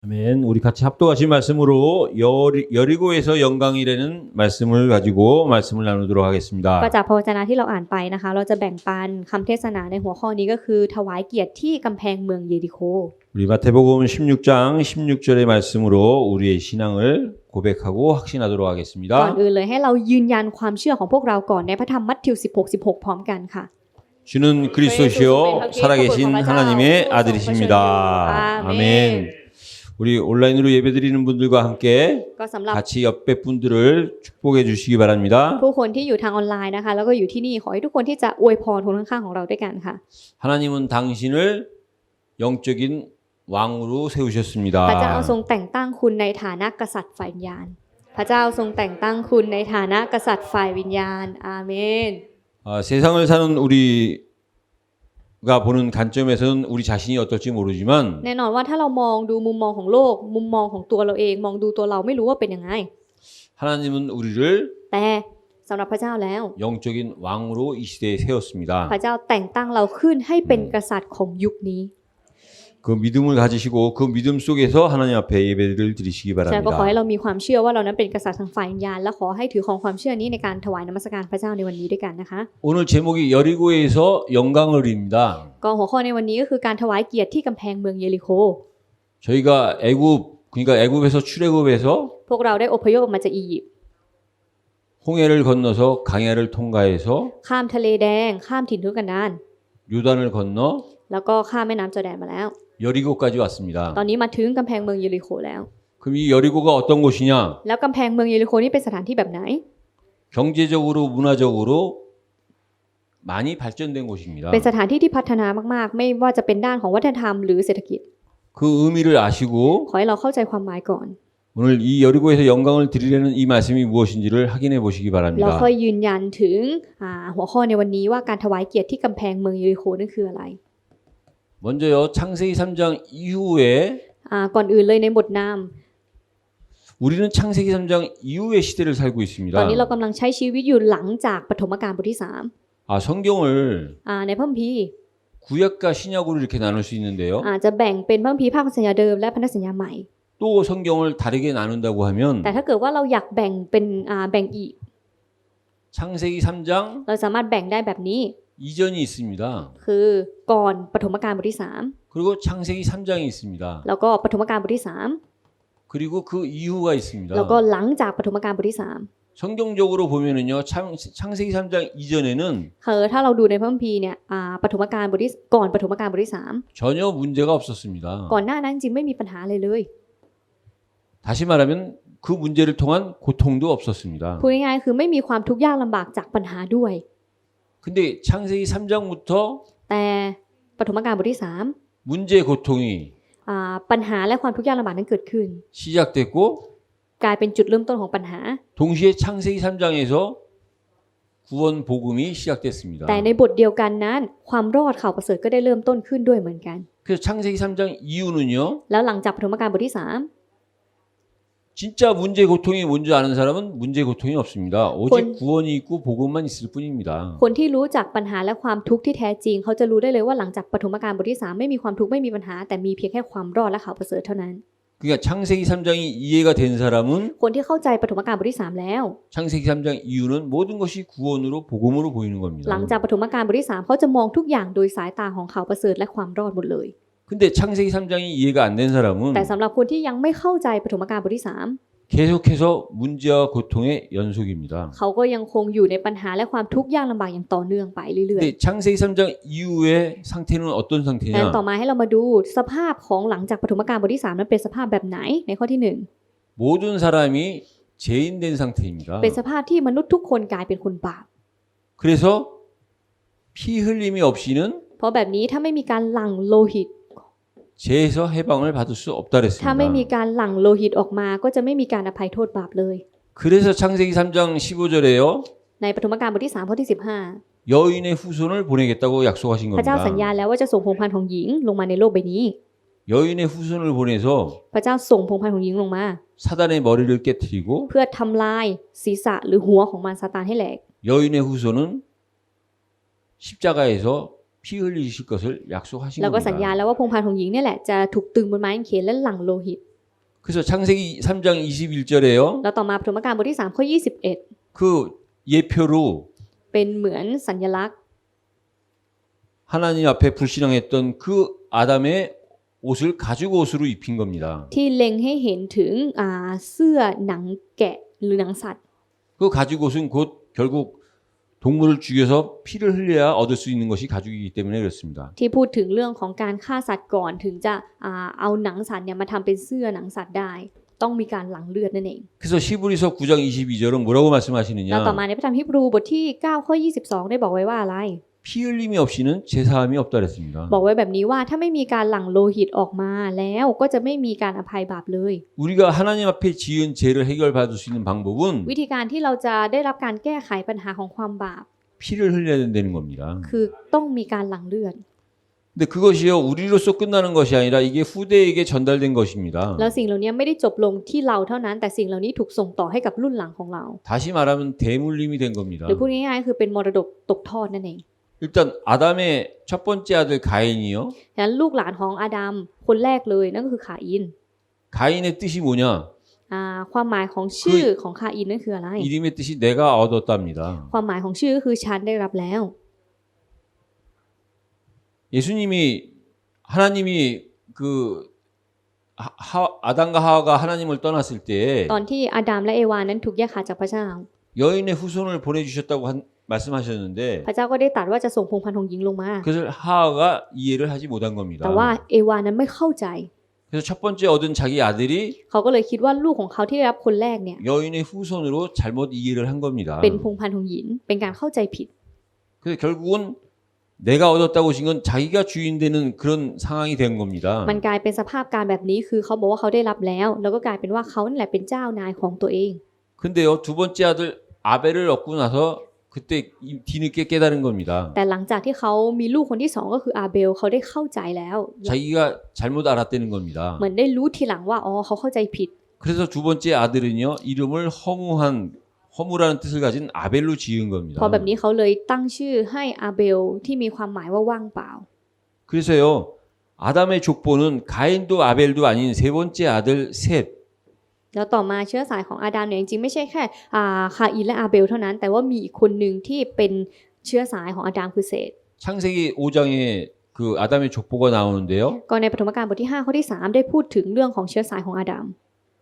아멘. 우리 같이 합독하신 말씀으로 여리고에서 영광이라는 말씀을 가지고 말씀을 나누도록 ก็ 하겠습니다. จากพระวจนะที่เราอ่านไปนะคะเราจะแบ่งปันคำเทศนาในหัวข้อนี้ก็คือถวายเกียรติที่กำแพงเมืองเยริโค 우리 마태복음 16장 16절의 말씀으로 우리의 신앙을 고백하고 확신하도록 ก่อน 하겠습니다. อื่นเลยให้เรายืนยันความเชื่อของพวกเราก่อนในพระธรรมมัทธิว 16:16 พร้อมกันค่ะ 주는 그리스도시요 살아계신 하나님의 아들이십니다. 아멘. 우리 온라인으로 예배드리는 분들과 함께 ก็สำหรับ 같이 옆에 분들을 축복해 주시기 바랍니다. ผู้คนที่อยู่ทางออนไลน์นะคะแล้วก็อยู่ที่นี่ขอให้ทุกคนที่จะอวยพรคนข้างๆของเราด้วยกันค่ะ 하나님은 당신을 영적인 왕으로 พระเจ้า 세우셨습니다. ทรงแต่งตั้งคุณในฐานะกษัตริย์ฝ่ายวิญญาณพระเจ้าทรงแต่งตั้งคุณในฐานะกษัตริย์ฝ่ายวิญญาณอาเมน 세상을 사는 우리가 보는 관점에서는 우리 자신이 어떨지 모르지만 แน่นอนว่าถ้าเรามองดูมุมมองของโลกมุมมองของตัวเราเองมองดูตัวเราไม่รู้ว่าเป็นยังไง 하나님은 우리를 แต่สำหรับพระเจ้าแล้ว 영적인 왕으로 이 시대에 세웠습니다. พระเจ้าแต่งตั้งเราขึ้นให้เป็นกษัตริย์ของยุคนี้ 그 믿음을 가지시고 그 믿음 속에서 하나님 앞에 예배를 드리시기 ฉะนั้นก็ขอให้ 바랍니다. เรามีความเชื่อว่าเรานั้นเป็นกษัตริย์ทางฝ่ายวิญญาณและขอให้ถือของความเชื่อนี้ในการถวายนมัสการพระเจ้าในวันนี้ด้วยกันนะคะ 오늘 제목이 여리고에서 영광을입니다. ก็หัวข้อในวันนี้ก็คือการถวายเกียรติที่กำแพงเมืองเยริโค 저희가 그러니까 애굽에서 출애굽해서 พวกเราได้อพยพออกมาจากอียิปต์ 홍해를 건너서 강야를 통과해서 ข้ามทะเลแดงข้ามถิ่นทุรกันดาร 요단을 건너 แล้วก็ข้ามแม่น้ำจอร์แดนมาแล้ว 여리고까지 왔습니다. ตอนนี้มาถึงกำแพงเมืองเยริโคแล้ว 그럼 이 여리고가 어떤 곳이냐? แล้วกำแพงเมืองเยริโคนี่เป็นสถานที่แบบไหน 경제적으로 문화적으로 많이 발전된 곳입니다. เป็นสถานที่ที่พัฒนามากๆไม่ว่าจะเป็นด้านของวัฒนธรรมหรือเศรษฐกิจ 그 의미를 아시고 ขอให้เราเข้าใจความหมายก่อน 오늘 이 여리고에서 영광을 드리려는 이 말씀이 무엇인지를 확인해 보시기 เรา 바랍니다. ค่อยยืนยันถึงหัวข้อในวันนี้ว่าการถวายเกียรติที่กำแพงเมืองเยริโคนั่นคืออะไร 먼저요 창세기 3장 이후에 ก่อนอื่นเลยในบทนาม 우리는 창세기 3장 이후의 시대를 살고 ตอน 있습니다. นี้เรากำลังใช้ชีวิตอยู่หลังจากปฐมกาลบทที่ 성경을 3ในพระคัมภีร์ 구약과 신약으로 이렇게 나눌 수 있는데요. จะแบ่งเป็นพระคัมภีร์ภาคสัญญาเดิมและพันธสัญญาใหม่ 또 성경을 다르게 나눈다고 하면 แต่ถ้าเกิดว่าเราอยากแบ่งเป็นแบ่งอีก 창세기 3장 เราสามารถแบ่งได้แบบนี้ 이전이 있습니다. คือก่อนปฐมกาลบทที่ 그리고 창세기 3장이 있습니다. 3แล้วก็ปฐมกาลบทที่ 그리고 그 이후가 3 있습니다. แล้วก็หลังจากปฐมกาลบทที่ 성경적으로 보면은요, 창세기 3장 이전에는 3ถ้าเราดูในพระคัมภีร์เนี่ยปฐมกาลบทที่ก่อนปฐมกาลบทที่ 전혀 문제가 없었습니다. 3ก่อนหน้านั้นจริงไม่มีปัญหาเลย 다시 말하면 그 문제를 통한 고통도 없었습니다. พูดง่ายๆคือไม่มีความทุกข์ยากลำบากจากปัญหาด้วย 근데 창세기 3장부터 แต่ปฐมกาลบทที่ 문제의 고통이 3ปัญหาและความทุกข์ยากลำบากนั้นเกิดขึ้น 시작됐고 กลายเป็นจุดเริ่มต้นของปัญหา 동시에 창세기 3장에서 구원 복음이 시작됐습니다. แต่ในบทเดียวกันนั้นความรอดข่าวประเสริฐก็ได้เริ่มต้นขึ้นด้วยเหมือนกัน 그래서 창세기 3장 이후는요, แล้วหลังจากปฐมกาลบทที่ 진짜 문제의 고통이 뭔지 아는 사람은 문제의 고통이 없습니다. 오직 구원이 있고 복음만 있을 뿐입니다. 3คนที่รู้จักปัญหาและความทุกข์ที่แท้จริงเขาจะรู้ได้เลยว่าหลังจากปฐมกาลบทที่ 3ไม่มีความทุกข์ไม่มีปัญหาแต่มีเพียงแค่ความรอดและข่าวประเสริฐเท่านั้น 그러니까 창세기 3장이 이해가 된 사람은 คนที่เข้าใจปฐมกาลบทที่ 3แล้ว 창세기 3장 이후는 모든 것이 구원으로 복음으로 보이는 หลัง 겁니다. จากปฐมกาลบทที่ 3เขาจะมองทุกอย่างโดยสายตาของข่าวประเสริฐและความรอดหมดเลย 근데 창세기 3장이 이해가 안 된 사람은 แต่สำหรับคนที่ยังไม่เข้าใจปฐมกาลบทที่ 계속해서 문제와 고통의 연속입니다. 3เขาก็ยังคงอยู่ในปัญหาและความทุกข์ยากลำบากอย่างต่อเนื่องไปเรื่อย 근데 창세기 3장 이후의 상태는 어떤 ๆดังนั้น 상태냐? ต่อมาให้เรามาดูสภาพของหลังจากปฐมกาลบทที่ 3นั้นเป็นสภาพแบบไหนในข้อที่ 모든 사람이 죄인된 상태입니다. 1เป็นสภาพที่มนุษย์ทุกคนกลายเป็นคนบาป 그래서 피 흘림이 없이는 เพราะแบบนี้ถ้าไม่มีการหลั่งโลหิต 죄에서 해방을 받을 수 없다 ถ้าไม่มี 그랬습니다. การหลั่งโลหิตออกมาก็จะไม่มีการอภัยโทษบาปเลย 그래서 창세기 3장 15절에요. ในปฐมกาลบทที่3ข้อที่ 여인의 후손을 보내겠다고 약속하신 15พระเจ้าสัญ 겁니다. ญาแล้วว่าจะส่งพงศ์พันธุ์ของหญิงลงมาในโลกใบนี้ 여인의 후손을 보내서 พระเจ้าส่งพงศ์พันธุ์ของหญิงลงมา 사단의 머리를 깨뜨리고 เพื่อทำลายศีรษะหรือหัวของมารซาตานให้แหลก 여인의 후손은 십자가에서 피 흘리실 것을 약속하신 แล้วก็สัญญา 겁니다. แล้วว่าพงศ์พันธุ์ของหญิงเนี่ยแหละจะถูกตึงบนไม้กางเขนและหลั่งโลหิต 그래서 창세기 3장 21절에요. แล้วต่อมาปฐมกาลบทที่3ข้อ21 그 예표로 เป็นเหมือนสัญลักษณ์ 하나님 앞에 불신앙했던 그 아담의 옷을 가죽 옷으로 입힌 겁니다. ที่เล็งให้เห็นถึงเสื้อหนังแกะหรือหนังสัตว์ 그 가죽 옷은 곧 결국 동물을 죽여서 피를 흘려야 얻을 수 있는 것이 가죽이기 때문에 그렇습니다. ที่พูดถึงเรื่องของการฆ่าสัตว์ก่อนถึงจะเอาหนังสัตว์เนี่ยมาทำเป็นเสื้อหนังสัตว์ได้ ต้องมีการหลั่งเลือดนั่นเอง 그래서 히브리서 9장 22절은 뭐라고 แล้ว 말씀하시느냐? ต่อมาในพระธรรมฮีบรูบทที่9ข้อ22ได้บอกไว้ว่าอะไร 피 흘림이 없이는 제사함이 없다 그랬습니다. บอกไว้แบบนี้ว่าถ้าไม่มีการหลั่งโลหิตออกมาแล้วก็จะไม่มีการอภัยบาปเลย 우리가 하나님 앞에 지은 죄를 해결받을 수 있는 방법은 วิธีการที่เราจะได้รับการแก้ไขปัญหาของความบาป 피를 흘려야 된다는 겁니다. คือต้องมีการหลั่งเลือด 근데 그것이요 우리로서 끝나는 것이 아니라 이게 후대에게 전달된 것입니다. แล้วสิ่งเหล่านี้ไม่ได้จบลงที่เราเท่านั้นแต่สิ่งเหล่านี้ถูกส่งต่อให้กับรุ่นหลังของเรา 다시 말하면 대물림이 된 겁니다. หรือพูดง่ายๆคือเป็นมรดกตกทอดนั่นเอง 일단 아담의 첫 번째 아들 가인이요. ฉะนั้นลูกหลานของอาดัมคนแรกเลยนั่นก็คือคาอิน 가인의 뜻이 뭐냐? ความหมายของชื่อของคาอินนั่นคืออะไร 이름의 뜻이 내가 얻었답니다. ความหมายของชื่อก็คือฉันได้รับแล้ว 예수님이 하나님이 그 아담과 하와가 하나님을 떠났을 때 ตอนที่อาดัมและเอวานั้นถูกแยกขาดจากพระเจ้า 여인의 후손을 보내주셨다고 말씀하셨는데 พระเจ้าก็ได้ตรัสว่าจะส่งพงศ์พันธุ์ของหญิงลงมา 그것을 하와가 이해를 하지 못한 겁니다. แต่ว่าเอวานั้นไม่เข้าใจ 그래서 첫 번째 얻은 자기 아들이 เขาก็เลยคิดว่าลูกของเขาที่ได้รับคนแรกเนี่ย 여인의 후손으로 잘못 이해를 한 겁니다. เป็นพงศ์พันธุ์ของหญิงเป็นการเข้าใจผิด 그래서 결국은 내가 얻었다고 신 건 자기가 주인 되는 그런 상황이 된 겁니다. มันกลายเป็นสภาพการแบบนี้คือเขาบอกว่าเขาได้รับแล้วแล้วก็กลายเป็นว่าเขานั่นแหละเป็นเจ้านายของตัวเอง 근데요 두 번째 아들 아벨을 얻고 나서 그때 뒤늦게 깨달은 겁니다. แต่หลังจากที่เขามีลูกคนที่สองก็คืออาเบลเขาได้เข้าใจแล้ว 자기가 잘못 알았다는 겁니다. เหมือนได้รู้ทีหลังว่าเขาเข้าใจผิด 그래서 두 번째 아들은요 이름을 허무라는 뜻을 가진 아벨로 지은 겁니다. พอแบบนี้เขาเลยตั้งชื่อให้อาเบลที่มีความหมายว่าว่างเปล่า 그래서요 아담의 족보는 가인도 아벨도 아닌 세 번째 아들 셋 แล้วต่อมาเชื้อสายของอาดัมเนี่ยจริงๆไม่ใช่แค่คาอินและอาเบลเท่านั้นแต่ว่ามีอีกคนหนึ่งที่เป็นเชื้อสายของอาดัมคือเศษ 창세기 5장에 그 아담의 족보가 나오는데요. ก็ในปฐมกาลบทที่5ข้อที่3ได้พูดถึงเรื่องของเชื้อสายของอาดัม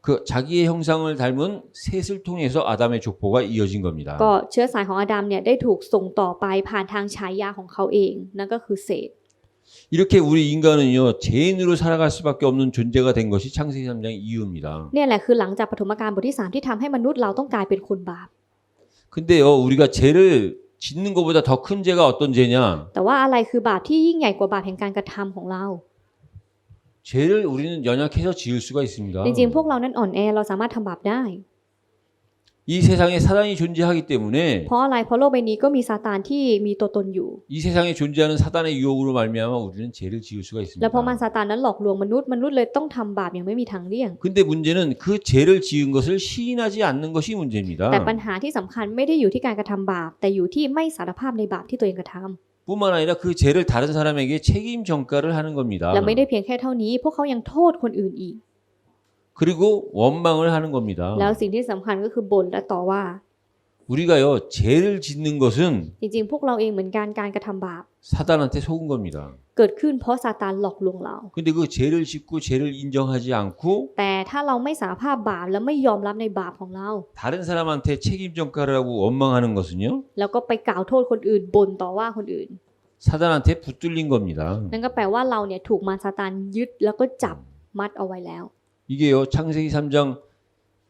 그 자기의 형상을 닮은 셋을 통해서 아담의 족보가 이어진 겁니다. ก็เชื้อสายของอาดัมเนี่ยได้ถูกส่งต่อไปผ่านทางฉายาของเขาเองนั่นก็คือเศษ 이렇게 우리 인간은요 죄인으로 살아갈 수밖에 없는 존재가 된 것이 창세기 3장 이유입니다. เนี่ยแหละคือหลังจากปฐมกาลบทที่3ที่ทำให้มนุษย์เราต้องกลายเป็นคนบาป 근데요 우리가 죄를 짓는 것보다 더 큰 죄가 어떤 죄냐? แต่ว่าอะไรคือบาปที่ยิ่งใหญ่กว่าบาปแห่งการกระทำของเรา 죄를 우리는 연약해서 지을 수가 있습니다. จริงๆพวกเรานั้นอ่อนแอเราสามารถทำบาปได้ 이 세상에 사단이 존재하기 때문에 เพราะอะไรเพราะโลกใบนี้ก็มีซาตานที่มีตัวตนอยู่ 이 세상에 존재하는 사단의 유혹으로 말미암아 우리는 죄를 지을 수가 และเพราะมัน 있습니다. ซาตานนั้นหลอกลวงมนุษย์เลยต้องทำบาปอย่างไม่มีทางเลี่ยง 근데 문제는 그 죄를 지은 것을 시인하지 않는 것이 문제입니다. แต่ปัญหาที่สำคัญไม่ได้อยู่ที่การกระทำบาปแต่อยู่ที่ไม่สารภาพในบาปที่ตัวเองกระทำ 뿐만 아니라 그 죄를 다른 사람에게 책임 전가를 하는 겁니다. และไม่ได้เพียงแค่เท่านี้พวกเขายังโทษคนอื่นอีก 그리고 원망을 하는 겁니다. แล้วสิ่งที่สำคัญก็คือบ่นและต่อว่า 우리가요 죄를 짓는 것은 จริงๆพวกเราเองเหมือนกันการกระทำบาป 사단한테 속은 겁니다. เกิดขึ้นเพราะซาตานหลอกลวงเรา 근데 그 죄를 짓고 죄를 인정하지 않고 แต่ถ้าเราไม่สารภาพบาปและไม่ยอมรับในบาปของเรา 다른 사람한테 책임 전가를 하고 원망하는 것은요 แล้วก็ไปกล่าวโทษคนอื่นบ่นต่อว่าคนอื่น 사단한테 붙들린 겁니다. นั่นก็แปลว่าเราเนี่ยถูกมารซาตานยึดแล้วก็จับมัดเอาไว้แล้ว 이게요 창세기 3장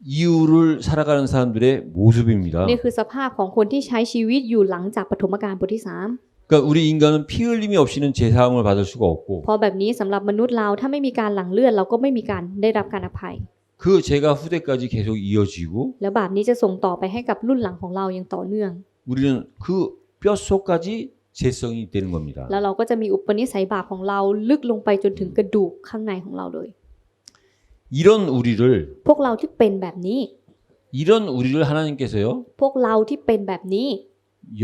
이후를 살아가는 사람들의 모습입니다. นี่คือสภาพของคนที่ใช้ชีวิตอยู่หลังจากปฐมกาลบทที่ 그러니까 우리 인간은 피 흘림이 없이는 죄사함을 받을 수가 없고 3เพราะแบบนี้สำหรับมนุษย์เราถ้าไม่มีการหลั่งเลือดเราก็ไม่มีการได้รับการอภัย 그 죄가 후대까지 계속 이어지고 แล้วบาปนี้จะส่งต่อไปให้กับรุ่นหลังของเราอย่างต่อเนื่อง 우리는 그 뼛속까지 죄성이 되는 겁니다. แล้วเราก็จะมีอุปนิสัยบาปของเราลึกลงไปจนถึงกระดูกข้างในของเราเลย 이런 우리를 พวกเราที่เป็นแบบนี้ 이런 우리를 하나님께서요 พวกเราที่เป็นแบบนี้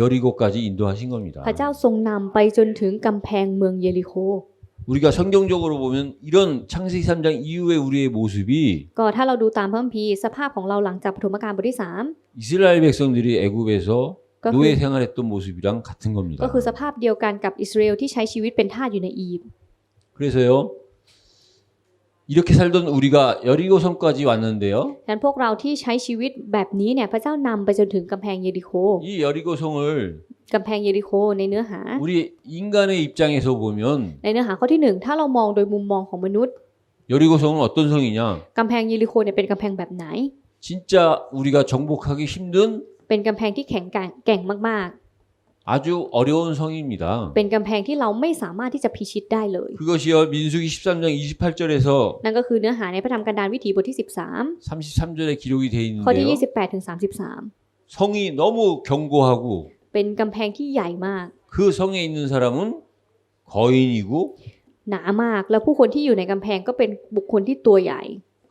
여리고까지 인도하신 겁니다. พระเจ้าทรงนำไปจนถึงกำแพงเมืองเยริโค 우리가 성경적으로 보면 이런 창세기 3장 이후의 우리의 모습이 ก็ถ้าเราดูตามพระคัมภีร์สภาพของเราหลังจากปฐมกาลบทที่ 이스라엘 백성들이 애굽에서 그- 노예 생활했던 모습이랑 같은 3 겁니다. ก็คือสภาพเดียวกันกับอิสราเอลที่ใช้ชีวิตเป็นทาสอยู่ในอียิปต์ 그래서요. 이렇게 살던 우리가 여리고성까지 왔는데요. ดังนั้นพวกเราที่ใช้ชีวิตแบบนี้เนี่ยพระเจ้านำไปจนถึงกำแพงเยริโค 이 여리고성을 กำแพงเยริโคในเนื้อหา 우리 인간의 입장에서 보면 ในเนื้อหาข้อที่ 1 ถ้าเรามองโดยมุมมองของมนุษย์ 여리고성은 어떤 성이냐? กำแพงเยริโคเนี่ยเป็นกำแพงแบบไหน 진짜 우리가 정복하기 힘든 เป็นกำแพงที่แข็งแกร่งมาก 아주 어려운 성입니다. ๆ เป็นกำแพงที่เราไม่สามารถที่จะพิชิตได้เลย 그것이요 민수기 13장 28절에서 นั่นก็คือเนื้อหาในพระธรรมกันดารวิถีบทที่ 33절에 기록이 돼 13 ข้อที่ 있는데요. 28ถึง33 성이 너무 견고하고 เป็นกำแพงที่ใหญ่มาก 그 성에 있는 사람은 거인이고 หนามากแล้วผู้คนที่อยู่ในกำแพงก็เป็นบุคคลที่ตัวใหญ่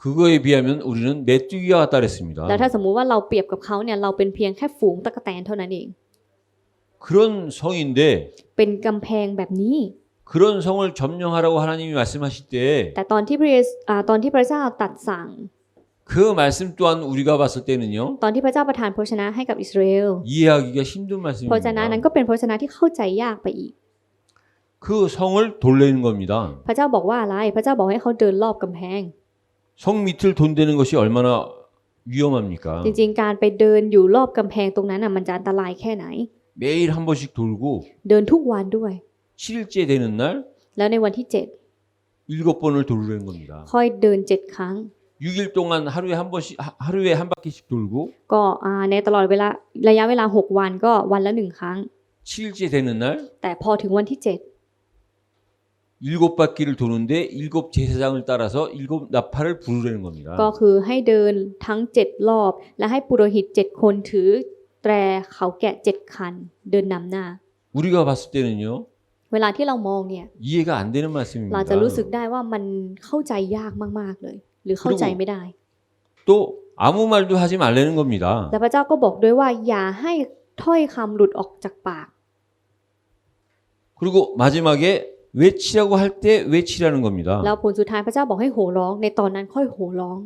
그거에 비하면 우리는 메뚜기와 같다 그랬습니다. แล้วถ้าสมมุติว่าเราเปรียบกับเขาเนี่ยเราเป็นเพียงแค่ฝูงตั๊กแตนเท่านั้นเอง 그런 성인데 เป็นกำแพงแบบนี้ 그런 성을 점령하라고 하나님이 말씀하실 때 แต่ตอนที่พระเจ้าตรัสสั่ง 그 말씀 또한 우리가 봤을 때는요 ตอนที่พระเจ้าประทานพระวจนะให้กับอิสราเอล 이해하기가 힘든 พระวจนะนั้น 말씀입니다. ก็เป็นพระวจนะที่เข้าใจยากไปอีก 그 성을 돌리는 겁니다. พระเจ้าบอกว่าอะไรพระเจ้าบอกให้เขาเดินรอบกำแพง 성 밑을 돈대는 것이 얼마나 위험합니까? จริงๆการไปเดินอยู่รอบกำแพงตรงนั้นน่ะมันจะอันตรายแค่ไหน 매일 한 번씩 돌고 เดินทุกวันด้วย 7일째 되는 날 แล้วในวันที่ 7번을 돌리는 겁니다. 7 ค่อยเดิน 7 ครั้ง 6일 동안 하루에 한 번씩 하루에 한 바퀴씩 돌고 ก็ในตลอดระยะเวลา 6 วันก็วันละ 1 ครั้ง 7일째 되는 날 แต่พอถึงวันที่ 7바퀴를 도는데 7 제사장을 따라서 7 나팔을 부르라는 겁니다. 7 ก็คือให้เดินทั้ง 7 รอบ และให้ปุโรหิต 7 คนถือแตรเขาแกะ 7 คัน เดินนำหน้า 우리가 봤을 때는요 เวลาที่เรามองเนี่ย 이해가 안 되는 เรา 말씀입니다. จะรู้สึกได้ว่ามันเข้าใจยากมากๆเลย หรือเข้าใจไม่ได้ 또 아무 말도 하지 말라는 겁니다. แต่พระเจ้าก็บอกด้วยว่าอย่าให้ถ้อยคำหลุดออกจากปาก 그리고 마지막에 외치라고 할 때 외치라는 겁니다. แล้วผลสุดท้ายพระเจ้าบอกให้โห่ร้องในตอนนั้นค่อยโห่ร้อง